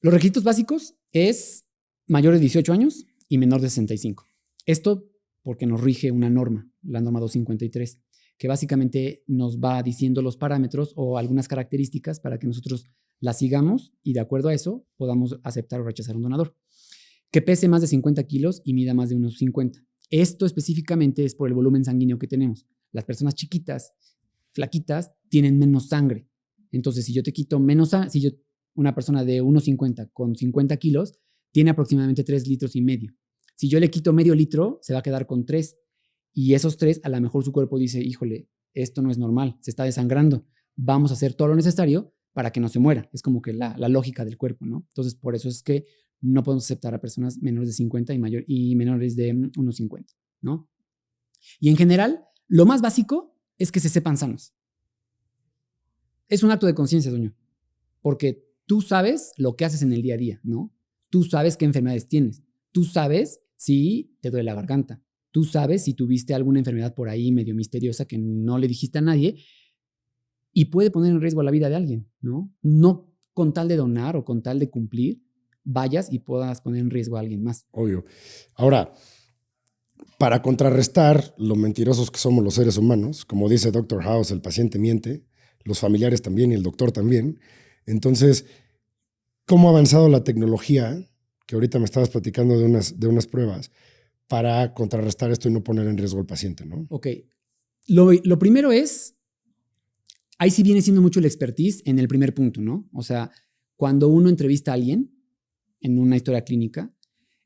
Los requisitos básicos es mayor de 18 años y menor de 65. Esto porque nos rige una norma, la norma 253, que básicamente nos va diciendo los parámetros o algunas características para que nosotros las sigamos y de acuerdo a eso podamos aceptar o rechazar un donador. Que pese más de 50 kilos y mida más de unos 50. Esto específicamente es por el volumen sanguíneo que tenemos. Las personas chiquitas, flaquitas, tienen menos sangre. Entonces, si yo te quito menos sangre, una persona de 1,50 con 50 kilos tiene aproximadamente 3,5 litros. Si yo le quito medio litro, se va a quedar con 3. Y esos 3, a lo mejor su cuerpo dice, híjole, esto no es normal, se está desangrando. Vamos a hacer todo lo necesario para que no se muera. Es como que la lógica del cuerpo, ¿no? Entonces, por eso es que no podemos aceptar a personas menores de 50 y menores de 1,50, ¿no? Y en general, lo más básico es que se sepan sanos. Es un acto de conciencia, doña, porque tú sabes lo que haces en el día a día, ¿no? Tú sabes qué enfermedades tienes. Tú sabes si te duele la garganta. Tú sabes si tuviste alguna enfermedad por ahí medio misteriosa que no le dijiste a nadie y puede poner en riesgo la vida de alguien, ¿no? No con tal de donar o con tal de cumplir, vayas y puedas poner en riesgo a alguien más. Obvio. Ahora, para contrarrestar lo mentirosos que somos los seres humanos, como dice Dr. House, el paciente miente, los familiares también y el doctor también. Entonces, ¿cómo ha avanzado la tecnología, que ahorita me estabas platicando de unas pruebas, para contrarrestar esto y no poner en riesgo al paciente, ¿no? Ok. Lo primero es, ahí sí viene siendo mucho el expertise en el primer punto, ¿no? O sea, cuando uno entrevista a alguien en una historia clínica,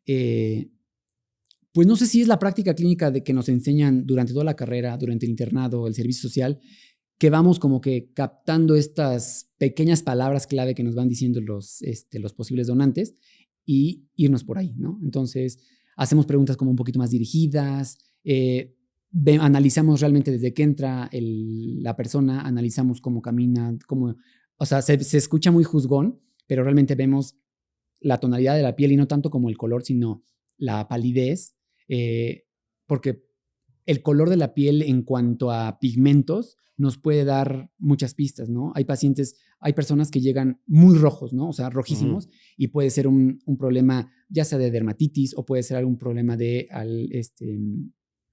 pues no sé si es la práctica clínica de que nos enseñan durante toda la carrera, durante el internado, el servicio social, que vamos como que captando estas pequeñas palabras clave que nos van diciendo los posibles donantes y irnos por ahí, ¿no? Entonces, hacemos preguntas como un poquito más dirigidas, analizamos realmente desde que entra la persona, analizamos cómo camina, o sea, se escucha muy juzgón, pero realmente vemos la tonalidad de la piel y no tanto como el color, sino la palidez, porque el color de la piel en cuanto a pigmentos nos puede dar muchas pistas, ¿no? Hay personas que llegan muy rojos, ¿no? O sea, rojísimos, y puede ser un problema ya sea de dermatitis o puede ser algún problema de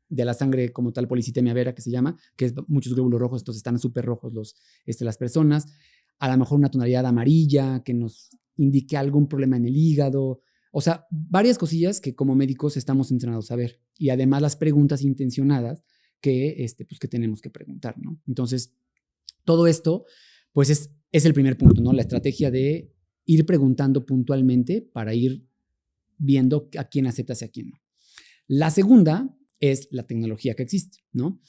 la sangre como tal, policitemia vera, que se llama, que es muchos glóbulos rojos, entonces están súper rojos las personas. A lo mejor una tonalidad amarilla que nos indique algún problema en el hígado. O sea, varias cosillas que como médicos estamos entrenados a ver. Y además las preguntas intencionadas que tenemos que preguntar, ¿no? Entonces, todo esto, pues es el primer punto, ¿no? La estrategia de ir preguntando puntualmente para ir viendo a quién aceptas y a quién no. La segunda es la tecnología que existe, ¿no?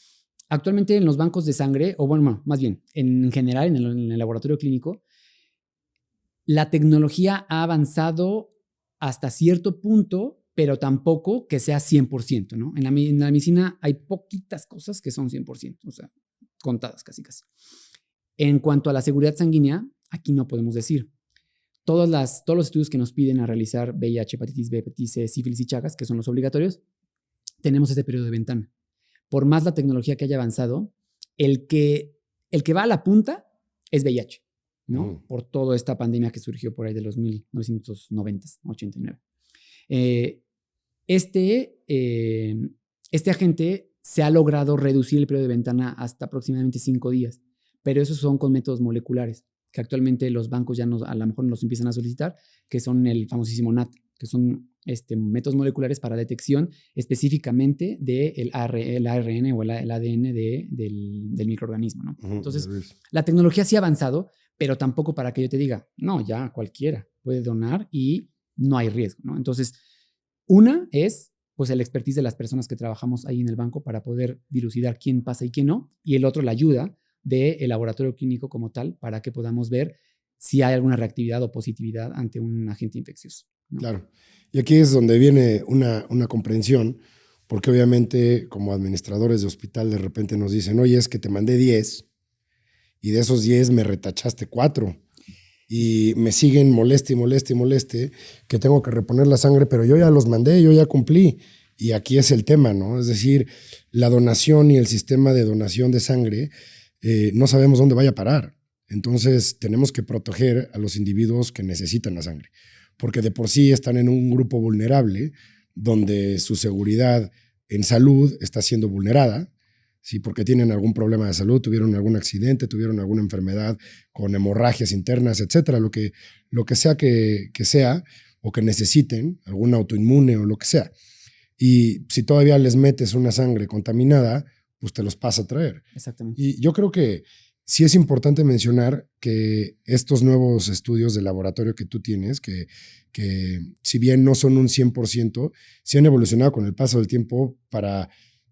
Actualmente en los bancos de sangre, o bueno, más bien, en general en el laboratorio clínico, la tecnología ha avanzado hasta cierto punto, pero tampoco que sea 100%, ¿no? En la medicina hay poquitas cosas que son 100%, o sea, contadas casi. En cuanto a la seguridad sanguínea, aquí no podemos decir. Todos los estudios que nos piden a realizar VIH, hepatitis B, hepatitis C, sífilis y chagas, que son los obligatorios, tenemos ese periodo de ventana. Por más la tecnología que haya avanzado, el que va a la punta es VIH, ¿no? Por toda esta pandemia que surgió por ahí de los 1990, 89. Este agente se ha logrado reducir el periodo de ventana hasta aproximadamente 5 días, pero esos son con métodos moleculares, que actualmente los bancos ya a lo mejor nos empiezan a solicitar, que son el famosísimo NAT, que son métodos moleculares para detección específicamente del ARN o el ADN del microorganismo, ¿no? Entonces, la tecnología sí ha avanzado, pero tampoco para que yo te diga, no, ya cualquiera puede donar y no hay riesgo, ¿no? Entonces, una es pues el expertise de las personas que trabajamos ahí en el banco para poder dilucidar quién pasa y quién no, y el otro, la ayuda del laboratorio clínico como tal para que podamos ver si hay alguna reactividad o positividad ante un agente infeccioso, ¿no? Claro. Y aquí es donde viene una comprensión, porque obviamente como administradores de hospital de repente nos dicen, oye, es que te mandé 10 y de esos 10 me retachaste 4 y me siguen moleste y moleste y moleste que tengo que reponer la sangre, pero yo ya los mandé, yo ya cumplí. Y aquí es el tema, ¿no? Es decir, la donación y el sistema de donación de sangre no sabemos dónde vaya a parar. Entonces tenemos que proteger a los individuos que necesitan la sangre, porque de por sí están en un grupo vulnerable donde su seguridad en salud está siendo vulnerada, ¿sí? Porque tienen algún problema de salud, tuvieron algún accidente, tuvieron alguna enfermedad con hemorragias internas, etcétera, lo que sea que sea o que necesiten, algún autoinmune o lo que sea. Y si todavía les metes una sangre contaminada, pues te los pasa a traer. Exactamente. Y yo creo que sí es importante mencionar que estos nuevos estudios de laboratorio que tú tienes, que si bien no son un 100%, sí han evolucionado con el paso del tiempo para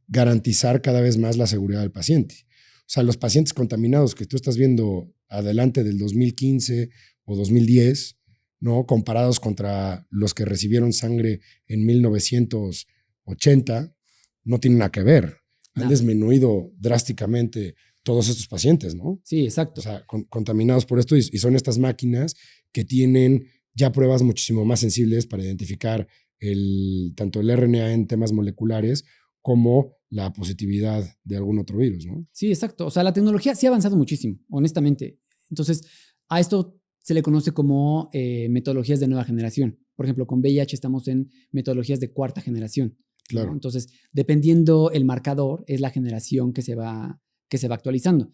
garantizar cada vez más la seguridad del paciente. O sea, los pacientes contaminados que tú estás viendo adelante del 2015 o 2010, ¿no? Comparados contra los que recibieron sangre en 1980, no tienen nada que ver. Han disminuido drásticamente todos estos pacientes, ¿no? Sí, exacto. O sea, contaminados por esto y son estas máquinas que tienen ya pruebas muchísimo más sensibles para identificar tanto el RNA en temas moleculares como la positividad de algún otro virus, ¿no? Sí, exacto. O sea, la tecnología sí ha avanzado muchísimo, honestamente. Entonces, a esto se le conoce como metodologías de nueva generación. Por ejemplo, con VIH estamos en metodologías de cuarta generación, claro, ¿no? Entonces, dependiendo el marcador, es la generación que se va actualizando.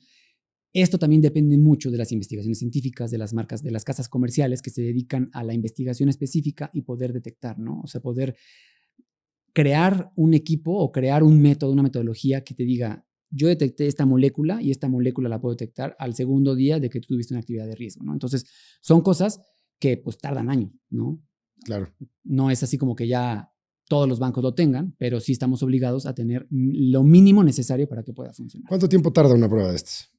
Esto también depende mucho de las investigaciones científicas, de las marcas, de las casas comerciales que se dedican a la investigación específica y poder detectar, ¿no? O sea, poder crear un equipo o crear un método, una metodología que te diga, yo detecté esta molécula y esta molécula la puedo detectar al segundo día de que tú tuviste una actividad de riesgo, ¿no? Entonces, son cosas que pues tardan años, ¿no? Claro. No es así como que ya todos los bancos lo tengan, pero sí estamos obligados a tener lo mínimo necesario para que pueda funcionar. ¿Cuánto tiempo tarda una prueba de estas?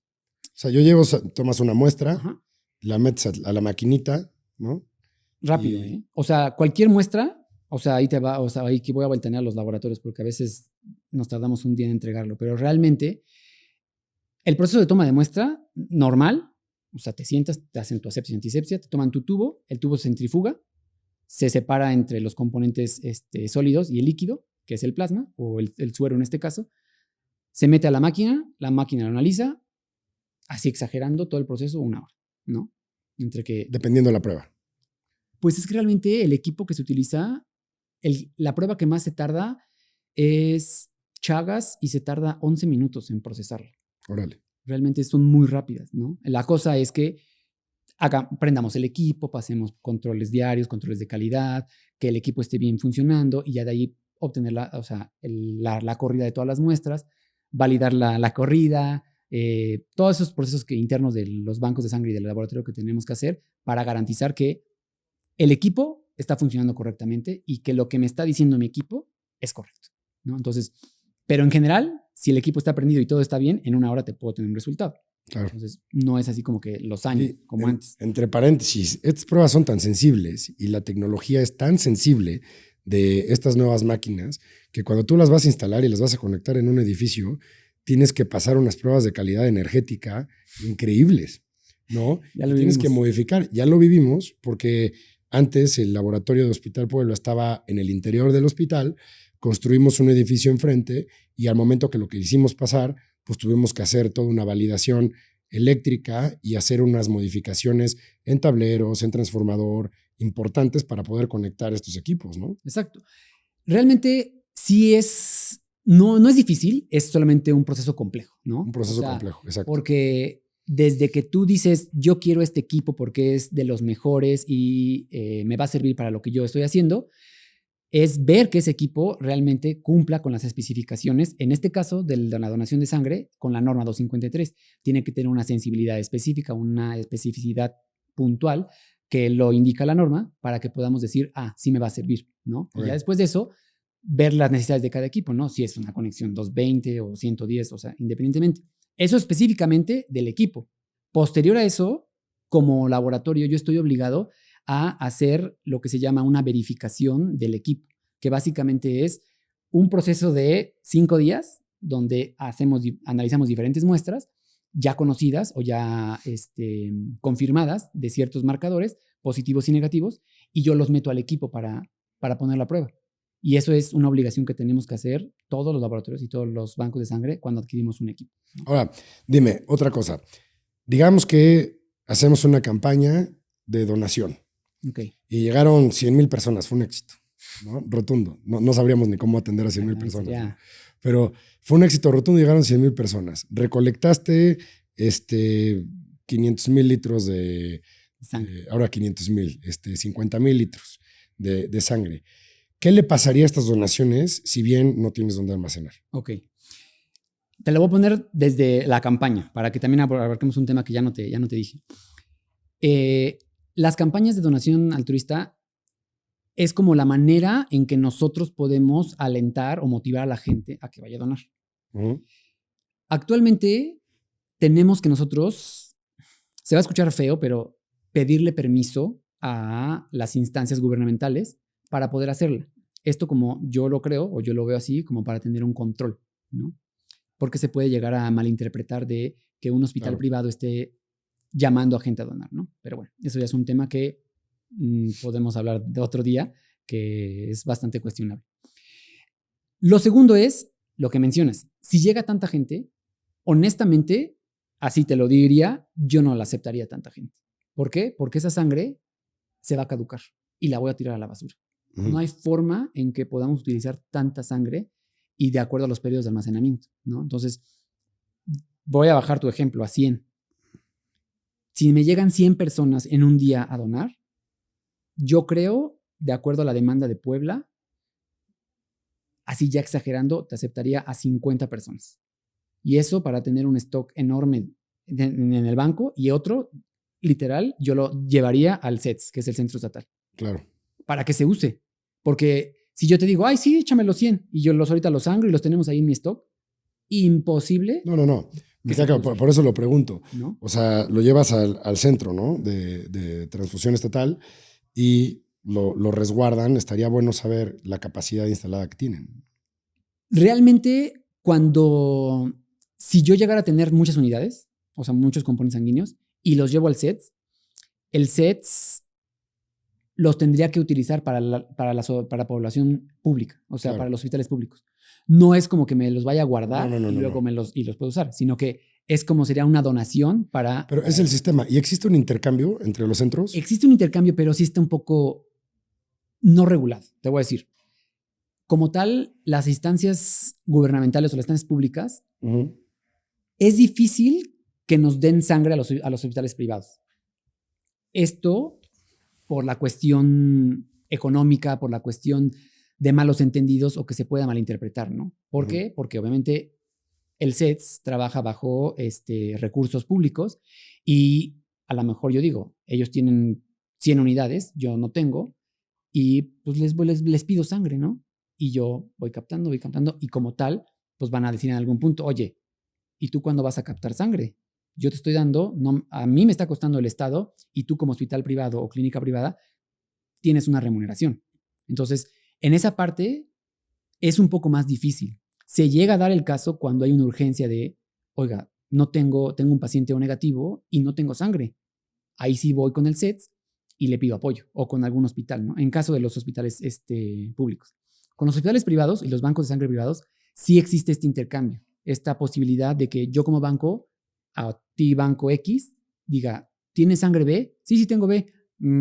O sea, tomas una muestra, ajá, la metes a la maquinita, ¿no? Rápido, ¿eh? O sea, cualquier muestra, o sea, ahí te va, o sea, ahí que voy a voltear a los laboratorios porque a veces nos tardamos un día en entregarlo, pero realmente el proceso de toma de muestra normal, o sea, te sientas, te hacen tu asepsia y antisepsia, te toman tu tubo, el tubo se centrifuga, se separa entre los componentes sólidos y el líquido, que es el plasma o el suero en este caso, se mete a la máquina lo analiza, así exagerando todo el proceso, 1 hora, ¿no? Dependiendo de la prueba. Pues es que realmente el equipo que se utiliza, la prueba que más se tarda es Chagas y se tarda 11 minutos en procesarla. Órale. Realmente son muy rápidas, ¿no? La cosa es que prendamos el equipo, pasemos controles diarios, controles de calidad, que el equipo esté bien funcionando y ya de ahí obtener la corrida de todas las muestras, validar la corrida, todos esos procesos internos de los bancos de sangre y del laboratorio que tenemos que hacer para garantizar que el equipo está funcionando correctamente y que lo que me está diciendo mi equipo es correcto, ¿no? Entonces, pero en general, si el equipo está prendido y todo está bien, en 1 hora te puedo tener un resultado. Claro. Entonces, no es así como que los años, como antes. Entre paréntesis, estas pruebas son tan sensibles y la tecnología es tan sensible de estas nuevas máquinas que cuando tú las vas a instalar y las vas a conectar en un edificio, tienes que pasar unas pruebas de calidad energética increíbles, ¿no? Tienes que modificar. Ya lo vivimos porque antes el laboratorio de Hospital Puebla estaba en el interior del hospital, construimos un edificio enfrente y al momento que lo que hicimos pasar, pues tuvimos que hacer toda una validación eléctrica y hacer unas modificaciones en tableros, en transformador, importantes para poder conectar estos equipos, ¿no? Exacto. Realmente sí no es difícil, es solamente un proceso complejo, ¿no? Un proceso complejo, exacto. Porque desde que tú dices, yo quiero este equipo porque es de los mejores y me va a servir para lo que yo estoy haciendo, es ver que ese equipo realmente cumpla con las especificaciones, en este caso de la donación de sangre, con la norma 253. Tiene que tener una sensibilidad específica, una especificidad puntual que lo indica la norma para que podamos decir, sí me va a servir, ¿no? Y ya después de eso, ver las necesidades de cada equipo, ¿no? Si es una conexión 220 o 110, o sea, independientemente. Eso específicamente del equipo. Posterior a eso, como laboratorio, yo estoy obligado a hacer lo que se llama una verificación del equipo, que básicamente es un proceso de 5 días donde analizamos diferentes muestras ya conocidas o ya confirmadas de ciertos marcadores positivos y negativos, y yo los meto al equipo para poner la prueba. Y eso es una obligación que tenemos que hacer todos los laboratorios y todos los bancos de sangre cuando adquirimos un equipo. Ahora, dime otra cosa. Digamos que hacemos una campaña de donación. Okay. Y llegaron 100,000 personas, fue un éxito, ¿no? Rotundo. No sabríamos ni cómo atender a 100,000 personas. ¿No? Pero fue un éxito rotundo, llegaron 100,000 personas. Recolectaste 500,000 litros de sangre. Ahora 500,000, 50,000 litros de sangre. ¿Qué le pasaría a estas donaciones si bien no tienes dónde almacenar? Ok. Te lo voy a poner desde la campaña, para que también abarquemos un tema que ya no te dije. Las campañas de donación altruista es como la manera en que nosotros podemos alentar o motivar a la gente a que vaya a donar. Actualmente tenemos que nosotros, se va a escuchar feo, pero pedirle permiso a las instancias gubernamentales para poder hacerla. Esto, como yo lo creo o yo lo veo así, como para tener un control, ¿no? Porque se puede llegar a malinterpretar de que un hospital privado esté llamando a gente a donar, ¿no? Pero bueno, eso ya es un tema que podemos hablar de otro día, que es bastante cuestionable. Lo segundo es lo que mencionas. Si llega tanta gente, honestamente, así te lo diría, yo no la aceptaría tanta gente. ¿Por qué? Porque esa sangre se va a caducar y la voy a tirar a la basura. No hay forma en que podamos utilizar tanta sangre y de acuerdo a los periodos de almacenamiento, ¿no? Entonces, voy a bajar tu ejemplo a 100. Si me llegan 100 personas en un día a donar, yo creo, de acuerdo a la demanda de Puebla, así ya exagerando, te aceptaría a 50 personas. Y eso para tener un stock enorme en el banco, y otro, literal, yo lo llevaría al CETS, que es el Centro Estatal. Claro. Para que se use. Porque si yo te digo, ay, sí, échame los 100, y yo ahorita los sangro y los tenemos ahí en mi stock, imposible. No. Por eso lo pregunto. ¿No? O sea, lo llevas al centro, ¿no? De transfusión estatal y lo resguardan. Estaría bueno saber la capacidad instalada que tienen. Realmente, si yo llegara a tener muchas unidades, o sea, muchos componentes sanguíneos, y los llevo al CETS, el CETS los tendría que utilizar para la población pública, o sea, para los hospitales públicos. No es como que me los vaya a guardar y luego los puedo usar, sino que es como sería una donación para... Pero es el sistema. ¿Y existe un intercambio entre los centros? Existe un intercambio, pero sí está un poco no regulado, te voy a decir. Como tal, las instancias gubernamentales o las instancias públicas, es difícil que nos den sangre a los hospitales privados. Esto por la cuestión económica, por la cuestión de malos entendidos o que se pueda malinterpretar, ¿no? ¿Por qué? Porque obviamente el CETS trabaja bajo recursos públicos y a lo mejor yo digo, ellos tienen 100 unidades, yo no tengo, y pues les pido sangre, ¿no? Y yo voy captando y como tal, pues van a decir en algún punto, oye, ¿y tú cuándo vas a captar sangre? Yo te estoy dando, a mí me está costando el Estado y tú como hospital privado o clínica privada tienes una remuneración. Entonces, en esa parte es un poco más difícil. Se llega a dar el caso cuando hay una urgencia de, oiga, tengo un paciente O negativo y no tengo sangre. Ahí sí voy con el CETS y le pido apoyo, o con algún hospital, ¿no? En caso de los hospitales públicos. Con los hospitales privados y los bancos de sangre privados, sí existe este intercambio, esta posibilidad de que yo como banco, a ti banco X, diga, ¿tienes sangre B? Sí, tengo B,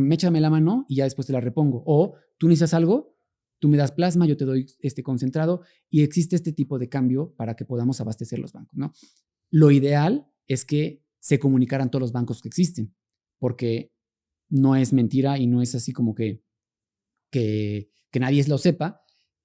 échame la mano y ya después te la repongo. O tú necesitas algo, tú me das plasma, yo te doy concentrado, y existe este tipo de cambio para que podamos abastecer los bancos, ¿no? Lo ideal es que se comunicaran todos los bancos que existen, porque no es mentira y no es así como que que nadie lo sepa,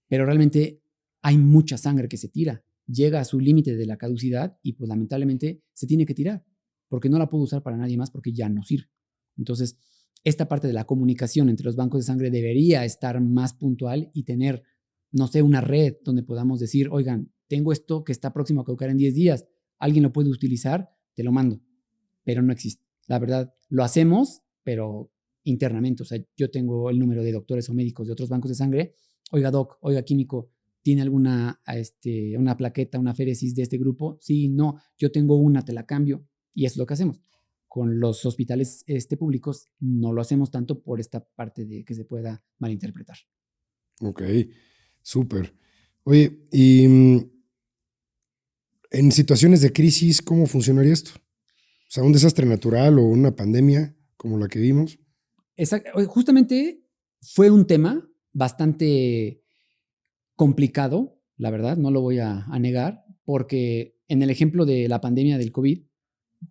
pero realmente hay mucha sangre que se tira. Llega a su límite de la caducidad y pues lamentablemente se tiene que tirar, porque no la puedo usar para nadie más porque ya no sirve. Entonces, esta parte de la comunicación entre los bancos de sangre debería estar más puntual y tener, no sé, una red donde podamos decir, oigan, tengo esto que está próximo a caducar en 10 días, ¿alguien lo puede utilizar? Te lo mando. Pero no existe. La verdad, lo hacemos, pero internamente. O sea, yo tengo el número de doctores o médicos de otros bancos de sangre. Oiga, doc, oiga, químico, ¿tiene alguna una plaqueta, una féresis de este grupo? Sí, no, yo tengo una, te la cambio. Y es lo que hacemos. Con los hospitales públicos no lo hacemos tanto por esta parte de que se pueda malinterpretar. Ok, súper. Oye, y en situaciones de crisis, ¿cómo funcionaría esto? O sea, un desastre natural o una pandemia como la que vimos. Exacto. Justamente fue un tema bastante complicado, la verdad, no lo voy a negar, porque en el ejemplo de la pandemia del COVID,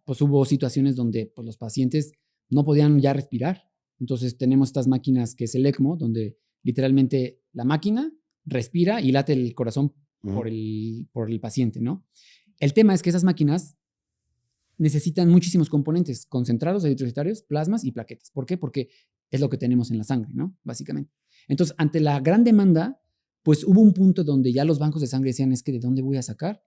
pues hubo situaciones donde pues, los pacientes no podían ya respirar. Entonces tenemos estas máquinas que es el ECMO, donde literalmente la máquina respira y late el corazón por el paciente, ¿no? El tema es que esas máquinas necesitan muchísimos componentes, concentrados, eritrocitarios, plasmas y plaquetas. ¿Por qué? Porque es lo que tenemos en la sangre, ¿no? Básicamente. Entonces, ante la gran demanda, pues hubo un punto donde ya los bancos de sangre decían, es que ¿de dónde voy a sacar?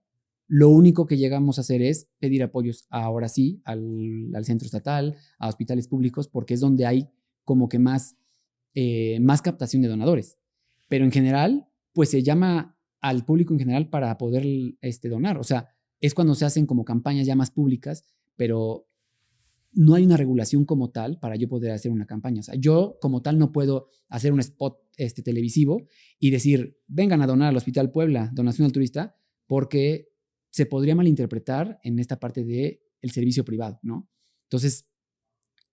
Lo único que llegamos a hacer es pedir apoyos ahora sí al centro estatal, a hospitales públicos, porque es donde hay como que más captación de donadores. Pero en general, pues se llama al público en general para poder donar. O sea, es cuando se hacen como campañas ya más públicas, pero no hay una regulación como tal para yo poder hacer una campaña. O sea, yo como tal no puedo hacer un spot televisivo y decir, vengan a donar al Hospital Puebla, donación altruista, porque se podría malinterpretar en esta parte del servicio privado, ¿no? Entonces,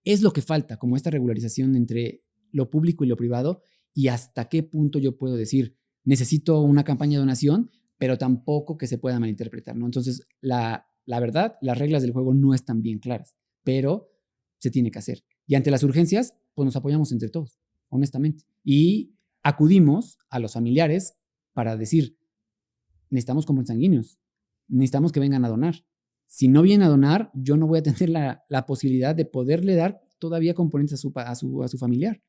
es lo que falta, como esta regularización entre lo público y lo privado y hasta qué punto yo puedo decir, necesito una campaña de donación, pero tampoco que se pueda malinterpretar, ¿no? Entonces, la verdad, las reglas del juego no están bien claras, pero se tiene que hacer. Y ante las urgencias, pues nos apoyamos entre todos, honestamente. Y acudimos a los familiares para decir, necesitamos consanguíneos, necesitamos que vengan a donar. Si no vienen a donar, yo no voy a tener la posibilidad de poderle dar todavía componentes a su familiar.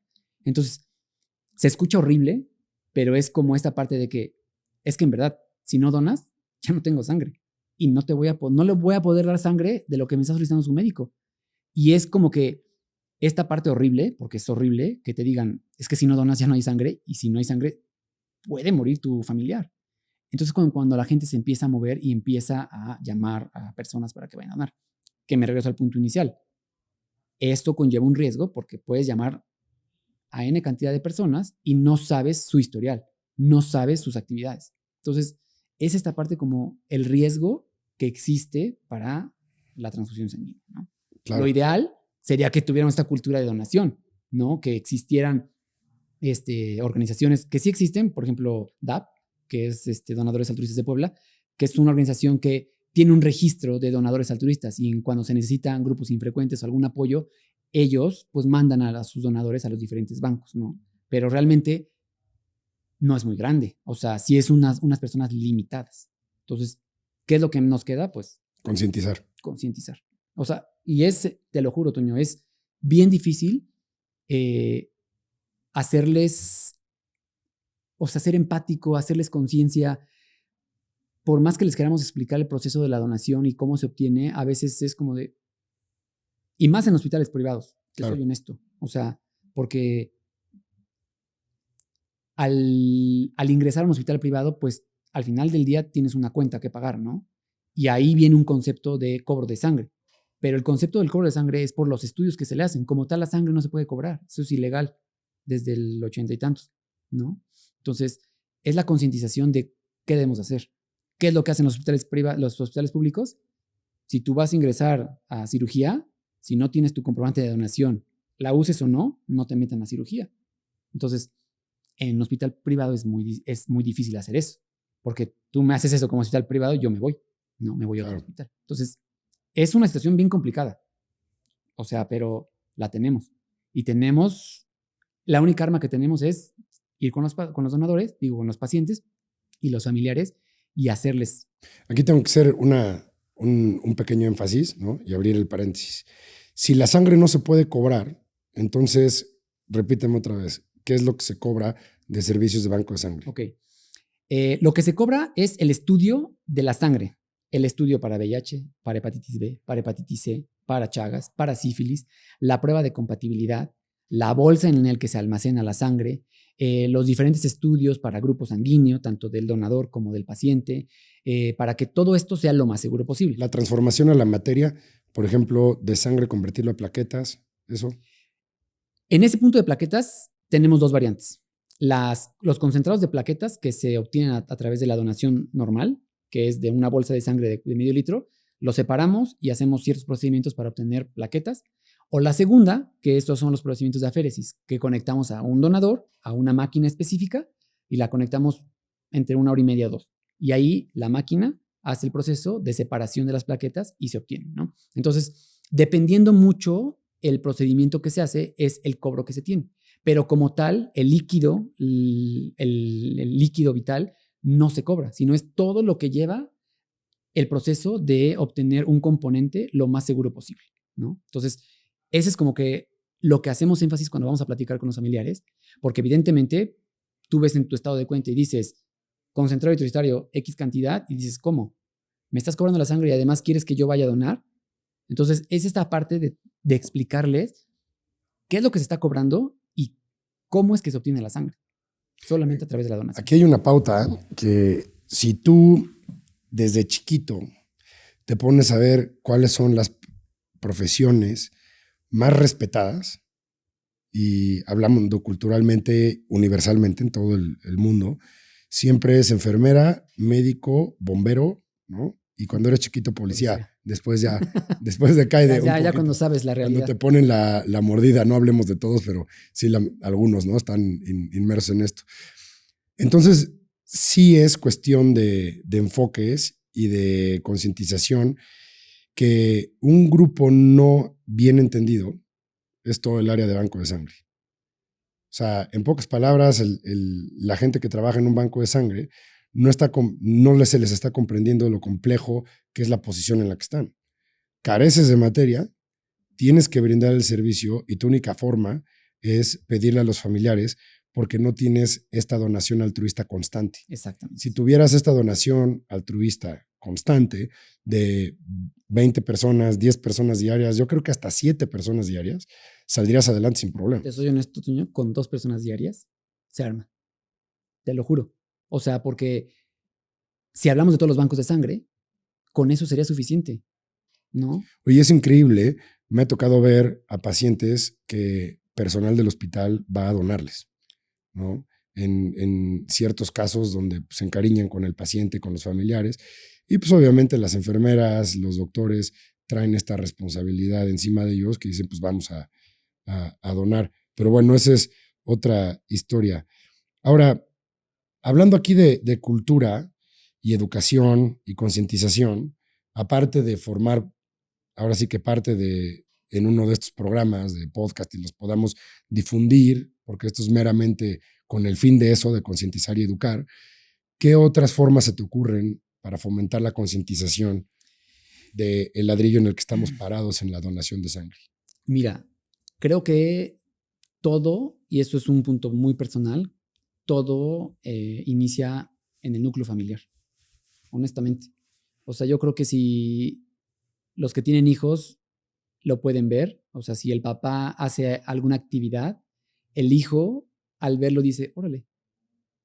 Entonces, se escucha horrible, pero es como esta parte de que, es que en verdad, si no donas, ya no tengo sangre. Y no le voy a poder dar sangre de lo que me está solicitando su médico. Y es como que esta parte horrible, porque es horrible que te digan, es que si no donas ya no hay sangre, y si no hay sangre, puede morir tu familiar. Entonces, cuando la gente se empieza a mover y empieza a llamar a personas para que vayan a donar, que me regreso al punto inicial. Esto conlleva un riesgo porque puedes llamar a N cantidad de personas y no sabes su historial, no sabes sus actividades. Entonces, es esta parte como el riesgo que existe para la transfusión sanguínea, ¿no? Claro. Lo ideal sería que tuviéramos esta cultura de donación, ¿no? Que existieran organizaciones que sí existen, por ejemplo, DAP, que es Donadores Altruistas de Puebla, que es una organización que tiene un registro de donadores altruistas y cuando se necesitan grupos infrecuentes o algún apoyo, ellos pues mandan a sus donadores a los diferentes bancos, ¿no? Pero realmente no es muy grande, o sea, sí es unas personas limitadas. Entonces, ¿qué es lo que nos queda? Pues concientizar. O sea, y te lo juro, Toño, es bien difícil hacerles, o sea, ser empático, hacerles conciencia. Por más que les queramos explicar el proceso de la donación y cómo se obtiene, a veces es como de... Y más en hospitales privados, que claro. Soy honesto. O sea, porque al ingresar a un hospital privado, pues al final del día tienes una cuenta que pagar, ¿no? Y ahí viene un concepto de cobro de sangre. Pero el concepto del cobro de sangre es por los estudios que se le hacen. Como tal, la sangre no se puede cobrar. Eso es ilegal desde el 80 y tantos, ¿no? Entonces, es la concientización de qué debemos hacer. ¿Qué es lo que hacen los hospitales públicos? Si tú vas a ingresar a cirugía, si no tienes tu comprobante de donación, la uses o no, no te metan a cirugía. Entonces, en un hospital privado es muy difícil hacer eso, porque tú me haces eso como hospital privado y yo me voy, ¿no? Me voy a otro hospital. Entonces, es una situación bien complicada. O sea, pero la tenemos. Y la única arma que tenemos es ir con los donadores, digo, con los pacientes y los familiares y hacerles. Aquí tengo que hacer un pequeño énfasis, ¿no? Y abrir el paréntesis. Si la sangre no se puede cobrar, entonces, repíteme otra vez, ¿qué es lo que se cobra de servicios de banco de sangre? Ok. Lo que se cobra es el estudio de la sangre. El estudio para VIH, para hepatitis B, para hepatitis C, para Chagas, para sífilis, la prueba de compatibilidad, la bolsa en la que se almacena la sangre, los diferentes estudios para grupo sanguíneo, tanto del donador como del paciente, para que todo esto sea lo más seguro posible. La transformación a la materia, por ejemplo, de sangre convertirlo a plaquetas, eso. En ese punto de plaquetas tenemos dos variantes. Los concentrados de plaquetas que se obtienen a través de la donación normal, que es de una bolsa de sangre de medio litro, los separamos y hacemos ciertos procedimientos para obtener plaquetas. O la segunda, que estos son los procedimientos de aféresis, que conectamos a un donador, a una máquina específica, y la conectamos entre 1 hora y media o 2. Y ahí la máquina hace el proceso de separación de las plaquetas y se obtiene, ¿no? Entonces, dependiendo mucho el procedimiento que se hace, es el cobro que se tiene. Pero como tal, el líquido, el líquido vital, no se cobra, sino es todo lo que lleva el proceso de obtener un componente lo más seguro posible, ¿no? Entonces, ese es como que lo que hacemos énfasis cuando vamos a platicar con los familiares, porque evidentemente tú ves en tu estado de cuenta y dices, concentrado depositario X cantidad, y dices, ¿cómo? ¿Me estás cobrando la sangre y además quieres que yo vaya a donar? Entonces, es esta parte de explicarles qué es lo que se está cobrando y cómo es que se obtiene la sangre. Solamente a través de la donación. Aquí hay una pauta que si tú desde chiquito te pones a ver cuáles son las profesiones más respetadas, y hablando culturalmente, universalmente en todo el mundo, siempre es enfermera, médico, bombero, ¿no? Y cuando eres chiquito, policía. Después de cae de ya cuando sabes la realidad. Cuando te ponen la mordida, no hablemos de todos, pero sí algunos, ¿no? Están inmersos en esto. Entonces, sí es cuestión de enfoques y de concientización que un grupo no bien entendido es todo el área de banco de sangre. O sea, en pocas palabras, la gente que trabaja en un banco de sangre no se les está comprendiendo lo complejo que es la posición en la que están. Careces de materia, tienes que brindar el servicio y tu única forma es pedirle a los familiares porque no tienes esta donación altruista constante. Exactamente. Si tuvieras esta donación altruista constante de 20 personas, 10 personas diarias, yo creo que hasta 7 personas diarias, saldrías adelante sin problema. Te soy honesto, Toño, con 2 personas diarias se arma. Te lo juro. O sea, porque si hablamos de todos los bancos de sangre, con eso sería suficiente, ¿no? Oye, es increíble. Me ha tocado ver a pacientes que personal del hospital va a donarles, ¿no? En ciertos casos donde se encariñan con el paciente, con los familiares. Y pues obviamente las enfermeras, los doctores traen esta responsabilidad encima de ellos que dicen, pues vamos a donar. Pero bueno, esa es otra historia. Ahora, hablando aquí de cultura y educación y concientización, aparte de formar, ahora sí que parte en uno de estos programas de podcast y los podamos difundir, porque esto es meramente con el fin de eso, de concientizar y educar, ¿qué otras formas se te ocurren para fomentar la concientización del ladrillo en el que estamos parados en la donación de sangre? Mira, creo que todo, y esto es un punto muy personal, todo inicia en el núcleo familiar, honestamente. O sea, yo creo que si los que tienen hijos lo pueden ver, o sea, si el papá hace alguna actividad, el hijo al verlo dice, órale,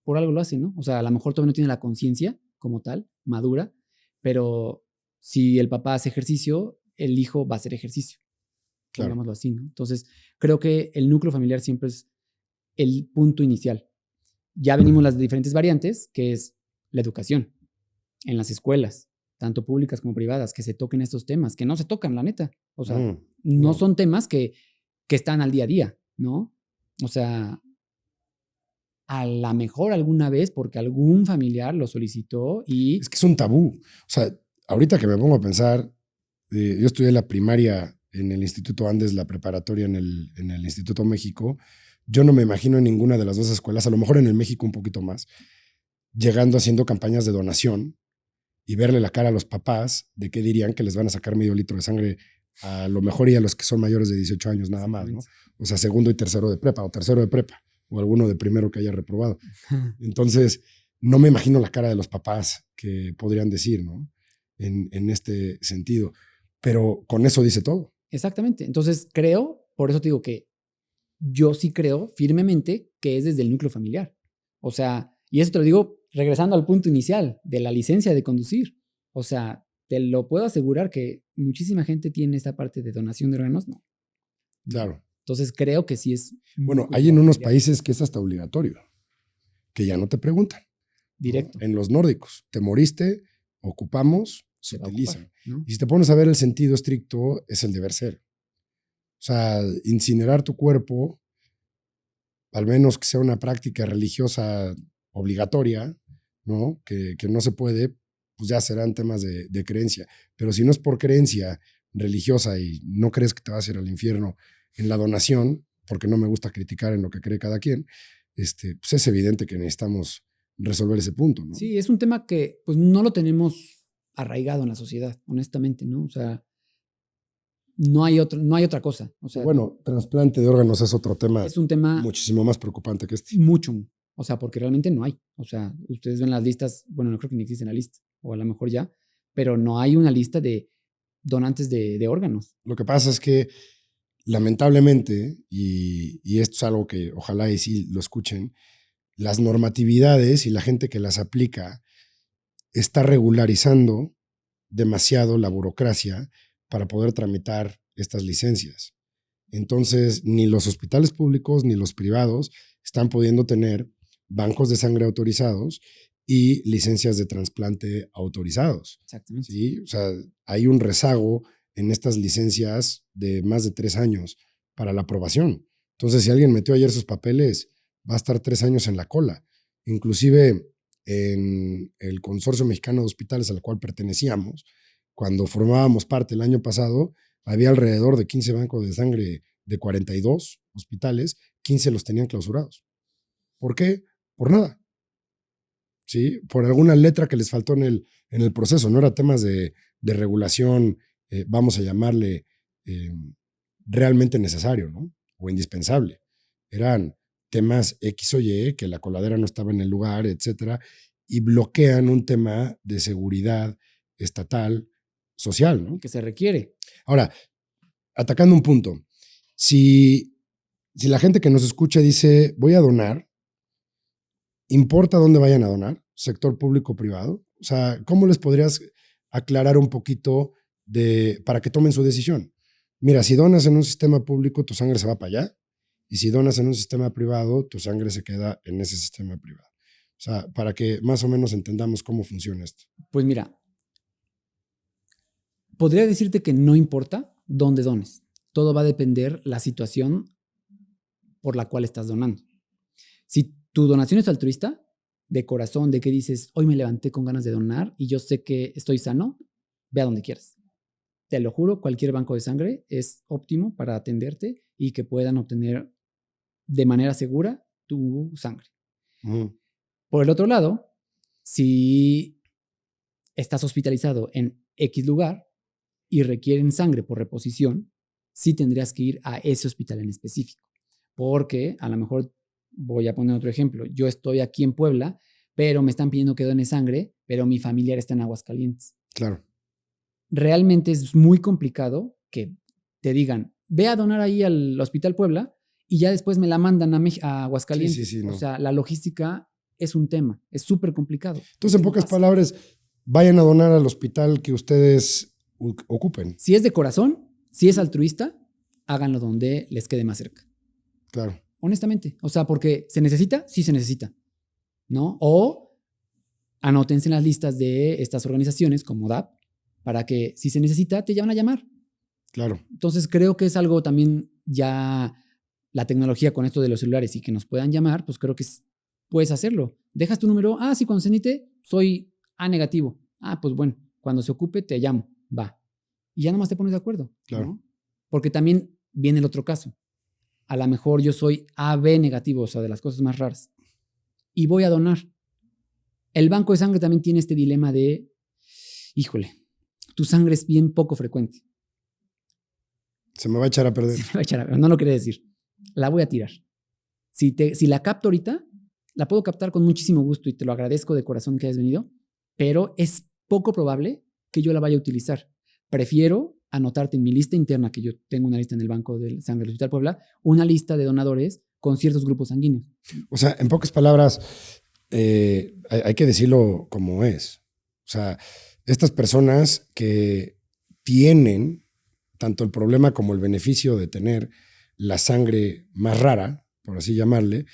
por algo lo hace, ¿no? O sea, a lo mejor todavía no tiene la conciencia como tal, madura, pero si el papá hace ejercicio, el hijo va a hacer ejercicio. Claro. Digámoslo así, ¿no? Entonces, creo que el núcleo familiar siempre es el punto inicial. Ya venimos las diferentes variantes, que es la educación en las escuelas, tanto públicas como privadas, que se toquen estos temas, que no se tocan, la neta. O sea, no son temas que están al día a día, ¿no? O sea, a lo mejor alguna vez porque algún familiar lo solicitó y... Es que es un tabú. O sea, ahorita que me pongo a pensar, yo estudié la primaria en el Instituto Andes, la preparatoria en el Instituto México, yo no me imagino en ninguna de las dos escuelas, a lo mejor en el México un poquito más, llegando haciendo campañas de donación y verle la cara a los papás de qué dirían que les van a sacar medio litro de sangre a lo mejor y a los que son mayores de 18 años nada más, ¿no? O sea, segundo y tercero de prepa, o tercero de prepa, o alguno de primero que haya reprobado. Entonces, no me imagino la cara de los papás que podrían decir, ¿no? En este sentido. Pero con eso dice todo. Exactamente. Entonces, por eso te digo que yo sí creo firmemente que es desde el núcleo familiar. O sea, y eso te lo digo regresando al punto inicial de la licencia de conducir. O sea, te lo puedo asegurar que muchísima gente tiene esta parte de donación de órganos, no. Claro. Entonces creo que sí es... Bueno, hay en unos países que es hasta obligatorio, que ya no te preguntan. Directo. ¿No? En los nórdicos, te moriste, ocupamos, se utilizan. Ocupar, ¿no? Y si te pones a ver el sentido estricto, es el deber ser. O sea, incinerar tu cuerpo, al menos que sea una práctica religiosa obligatoria, ¿no? Que no se puede, pues ya serán temas de creencia. Pero si no es por creencia religiosa y no crees que te vas a ir al infierno en la donación, porque no me gusta criticar en lo que cree cada quien, pues es evidente que necesitamos resolver ese punto, ¿no? Sí, es un tema que pues no lo tenemos arraigado en la sociedad, honestamente, ¿no? O sea, no hay otra cosa. O sea, bueno, trasplante de órganos es otro tema, es un tema muchísimo más preocupante que este. mucho. O sea, porque realmente no hay. O sea, ustedes ven las listas, bueno, no creo que ni existe la lista, o a lo mejor ya, pero no hay una lista de donantes de órganos. Lo que pasa es que, lamentablemente, y esto es algo que ojalá y sí lo escuchen, las normatividades y la gente que las aplica está regularizando demasiado la burocracia para poder tramitar estas licencias. Entonces, ni los hospitales públicos ni los privados están pudiendo tener bancos de sangre autorizados y licencias de trasplante autorizados. Exactamente. ¿Sí? O sea, hay un rezago en estas licencias de más de 3 años para la aprobación. Entonces, si alguien metió ayer sus papeles, va a estar 3 años en la cola. Inclusive en el Consorcio Mexicano de Hospitales al cual pertenecíamos, cuando formábamos parte el año pasado, había alrededor de 15 bancos de sangre de 42 hospitales, 15 los tenían clausurados. ¿Por qué? Por nada. ¿Sí? Por alguna letra que les faltó en el proceso. No era temas de regulación, vamos a llamarle realmente necesario, ¿no? O indispensable. Eran temas X o Y, que la coladera no estaba en el lugar, etcétera, y bloquean un tema de seguridad estatal, social, ¿no? Que se requiere. Ahora, atacando un punto, si la gente que nos escucha dice, voy a donar, ¿importa dónde vayan a donar? ¿Sector público o privado? O sea, ¿cómo les podrías aclarar un poquito para que tomen su decisión? Mira, si donas en un sistema público, tu sangre se va para allá, y si donas en un sistema privado, tu sangre se queda en ese sistema privado. O sea, para que más o menos entendamos cómo funciona esto. Pues mira, podría decirte que no importa dónde dones. Todo va a depender la situación por la cual estás donando. Si tu donación es altruista, de corazón, de que dices, hoy me levanté con ganas de donar y yo sé que estoy sano, ve a donde quieras. Te lo juro, cualquier banco de sangre es óptimo para atenderte y que puedan obtener de manera segura tu sangre. Por el otro lado, si estás hospitalizado en X lugar y requieren sangre por reposición, sí tendrías que ir a ese hospital en específico. Porque a lo mejor, voy a poner otro ejemplo, yo estoy aquí en Puebla, pero me están pidiendo que done sangre, pero mi familiar está en Aguascalientes. Claro. Realmente es muy complicado que te digan, ve a donar ahí al Hospital Puebla y ya después me la mandan a Aguascalientes. Sí, no. O sea, la logística es un tema, es súper complicado. Entonces, en pocas palabras, vayan a donar al hospital que ustedes ocupen. Si es de corazón, si es altruista, háganlo donde les quede más cerca. Claro. Honestamente. O sea, porque ¿se necesita? Sí se necesita, ¿no? O anótense en las listas de estas organizaciones como DAP para que si se necesita te van a llamar. Claro. Entonces creo que es algo también ya la tecnología con esto de los celulares y que nos puedan llamar, pues creo que puedes hacerlo. Dejas tu número, sí, cuando se necesite, soy A negativo. Pues bueno, cuando se ocupe te llamo, va. Y ya nomás te pones de acuerdo. Claro. ¿No? Porque también viene el otro caso. a lo mejor yo soy AB negativo, o sea, de las cosas más raras, y voy a donar. El banco de sangre también tiene este dilema de, híjole, tu sangre es bien poco frecuente. Se me va a echar a perder. Se me va a echar a perder, no lo quería decir. La voy a tirar. Si la capto ahorita, la puedo captar con muchísimo gusto y te lo agradezco de corazón que hayas venido, pero es poco probable que yo la vaya a utilizar. Prefiero anotarte en mi lista interna, que yo tengo una lista en el Banco de Sangre del Hospital Puebla, una lista de donadores con ciertos grupos sanguíneos. O sea, en pocas palabras, hay que decirlo como es. O sea, estas personas que tienen tanto el problema como el beneficio de tener la sangre más rara, por así llamarle,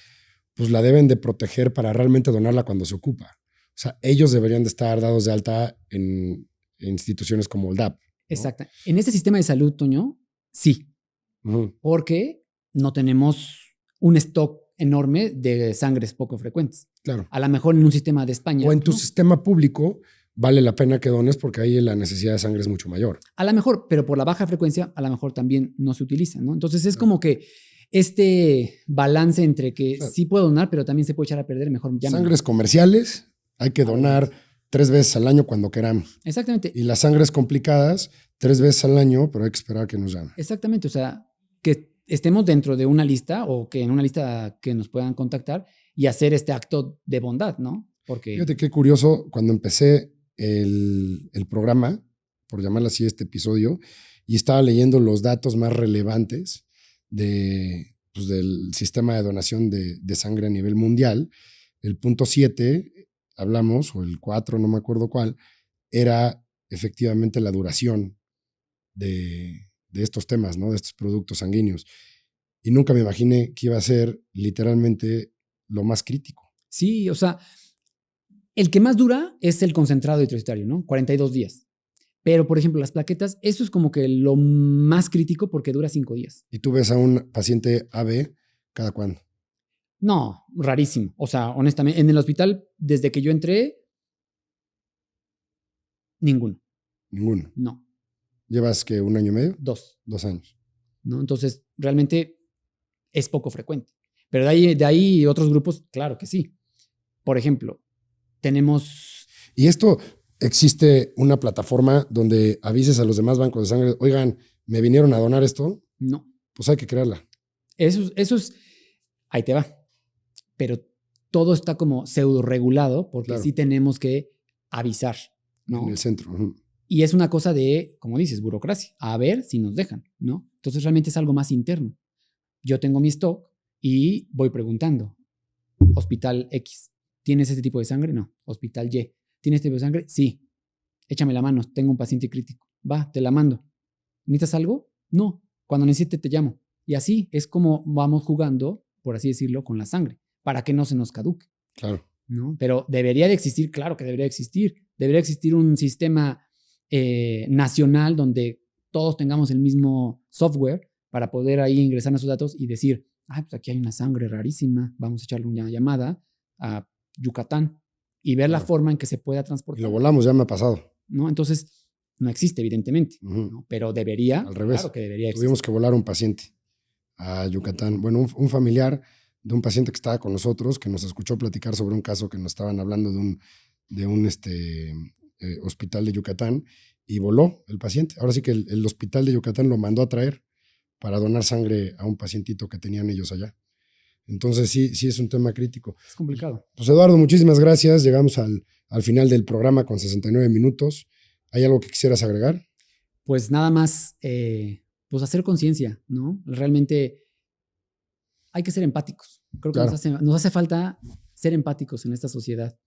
pues la deben de proteger para realmente donarla cuando se ocupa. O sea, ellos deberían de estar dados de alta en instituciones como el DAP, ¿no? Exacto. En este sistema de salud, Toño, sí. Uh-huh. Porque no tenemos un stock enorme de sangres poco frecuentes. Claro. A lo mejor en un sistema de España. O en tu ¿no? sistema público vale la pena que dones porque ahí la necesidad de sangre es mucho mayor. A lo mejor, pero por la baja frecuencia, a lo mejor también no se utiliza, ¿no? Entonces es como que este balance entre que sí puedo donar, pero también se puede echar a perder, mejor llámame. Sangres comerciales hay que donar 3 veces al año cuando queramos. Exactamente. Y las sangres complicadas 3 veces al año, pero hay que esperar a que nos llamen. Exactamente, o sea, que estemos dentro de una lista o que en una lista que nos puedan contactar y hacer este acto de bondad, ¿no? Porque... Fíjate qué curioso, cuando empecé el programa, por llamarlo así este episodio, y estaba leyendo los datos más relevantes pues del sistema de donación de sangre a nivel mundial, el punto 7, hablamos, o el 4, no me acuerdo cuál, era efectivamente la duración de estos temas, ¿no? De estos productos sanguíneos. Y nunca me imaginé que iba a ser literalmente lo más crítico. Sí, o sea, el que más dura es el concentrado eritrocitario, ¿no? 42 días. Pero, por ejemplo, las plaquetas, eso es como que lo más crítico porque dura 5 días. ¿Y tú ves a un paciente AB cada cuándo? No, rarísimo. O sea, honestamente, en el hospital, desde que yo entré, ninguno. Ninguno. No. ¿Llevas que 1 año y medio? 2. 2 años. ¿No? Entonces, realmente es poco frecuente. Pero de ahí otros grupos, claro que sí. Por ejemplo, tenemos... Y esto, ¿existe una plataforma donde avises a los demás bancos de sangre, oigan, ¿me vinieron a donar esto? No. Pues hay que crearla. Eso es... Ahí te va. Pero todo está como pseudo regulado porque Claro. sí tenemos que avisar, ¿no? En el centro. Uh-huh. Y es una cosa de, como dices, burocracia. A ver si nos dejan, ¿no? Entonces realmente es algo más interno. Yo tengo mi stock y voy preguntando. Hospital X, ¿tienes este tipo de sangre? No. Hospital Y, ¿tienes este tipo de sangre? Sí. Échame la mano, tengo un paciente crítico. Va, te la mando. ¿Necesitas algo? No. Cuando necesite te llamo. Y así es como vamos jugando, por así decirlo, con la sangre, para que no se nos caduque. Claro. ¿No? Pero debería de existir, claro que debería existir. Debería existir un sistema nacional donde todos tengamos el mismo software para poder ahí ingresar nuestros datos y decir, pues aquí hay una sangre rarísima, vamos a echarle una llamada a Yucatán y ver la forma en que se pueda Y transportar. lo volamos, ya me ha pasado. ¿No? Entonces, no existe, evidentemente, Uh-huh. ¿no? Pero debería. Al revés. Claro que debería existir. Tuvimos que volar un paciente a Yucatán. Bueno, un familiar de un paciente que estaba con nosotros, que nos escuchó platicar sobre un caso que nos estaban hablando de un hospital de Yucatán, y voló el paciente. Ahora sí que el hospital de Yucatán lo mandó a traer para donar sangre a un pacientito que tenían ellos allá. Entonces sí es un tema crítico. Es complicado. Pues Eduardo, muchísimas gracias. Llegamos al final del programa con 69 minutos. ¿Hay algo que quisieras agregar? Pues nada más, pues hacer conciencia, ¿no? Realmente hay que ser empáticos. Creo que Claro. nos hace falta ser empáticos en esta sociedad.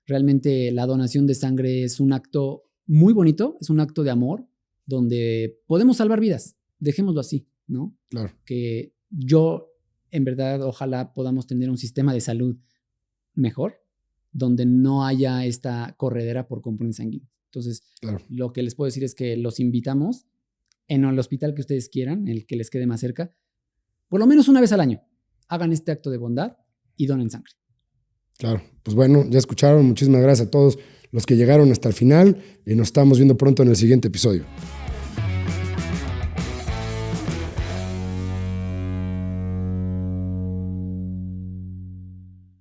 Realmente la donación de sangre es un acto muy bonito, es un acto de amor, donde podemos salvar vidas. Dejémoslo así, ¿no? Claro. Que yo, en verdad, ojalá podamos tener un sistema de salud mejor, donde no haya esta corredera por componentes sanguíneos. Entonces, Claro. lo que les puedo decir es que los invitamos en el hospital que ustedes quieran, el que les quede más cerca, por lo menos una vez al año, hagan este acto de bondad y donen sangre. Claro. Pues bueno, ya escucharon. Muchísimas gracias a todos los que llegaron hasta el final y nos estamos viendo pronto en el siguiente episodio.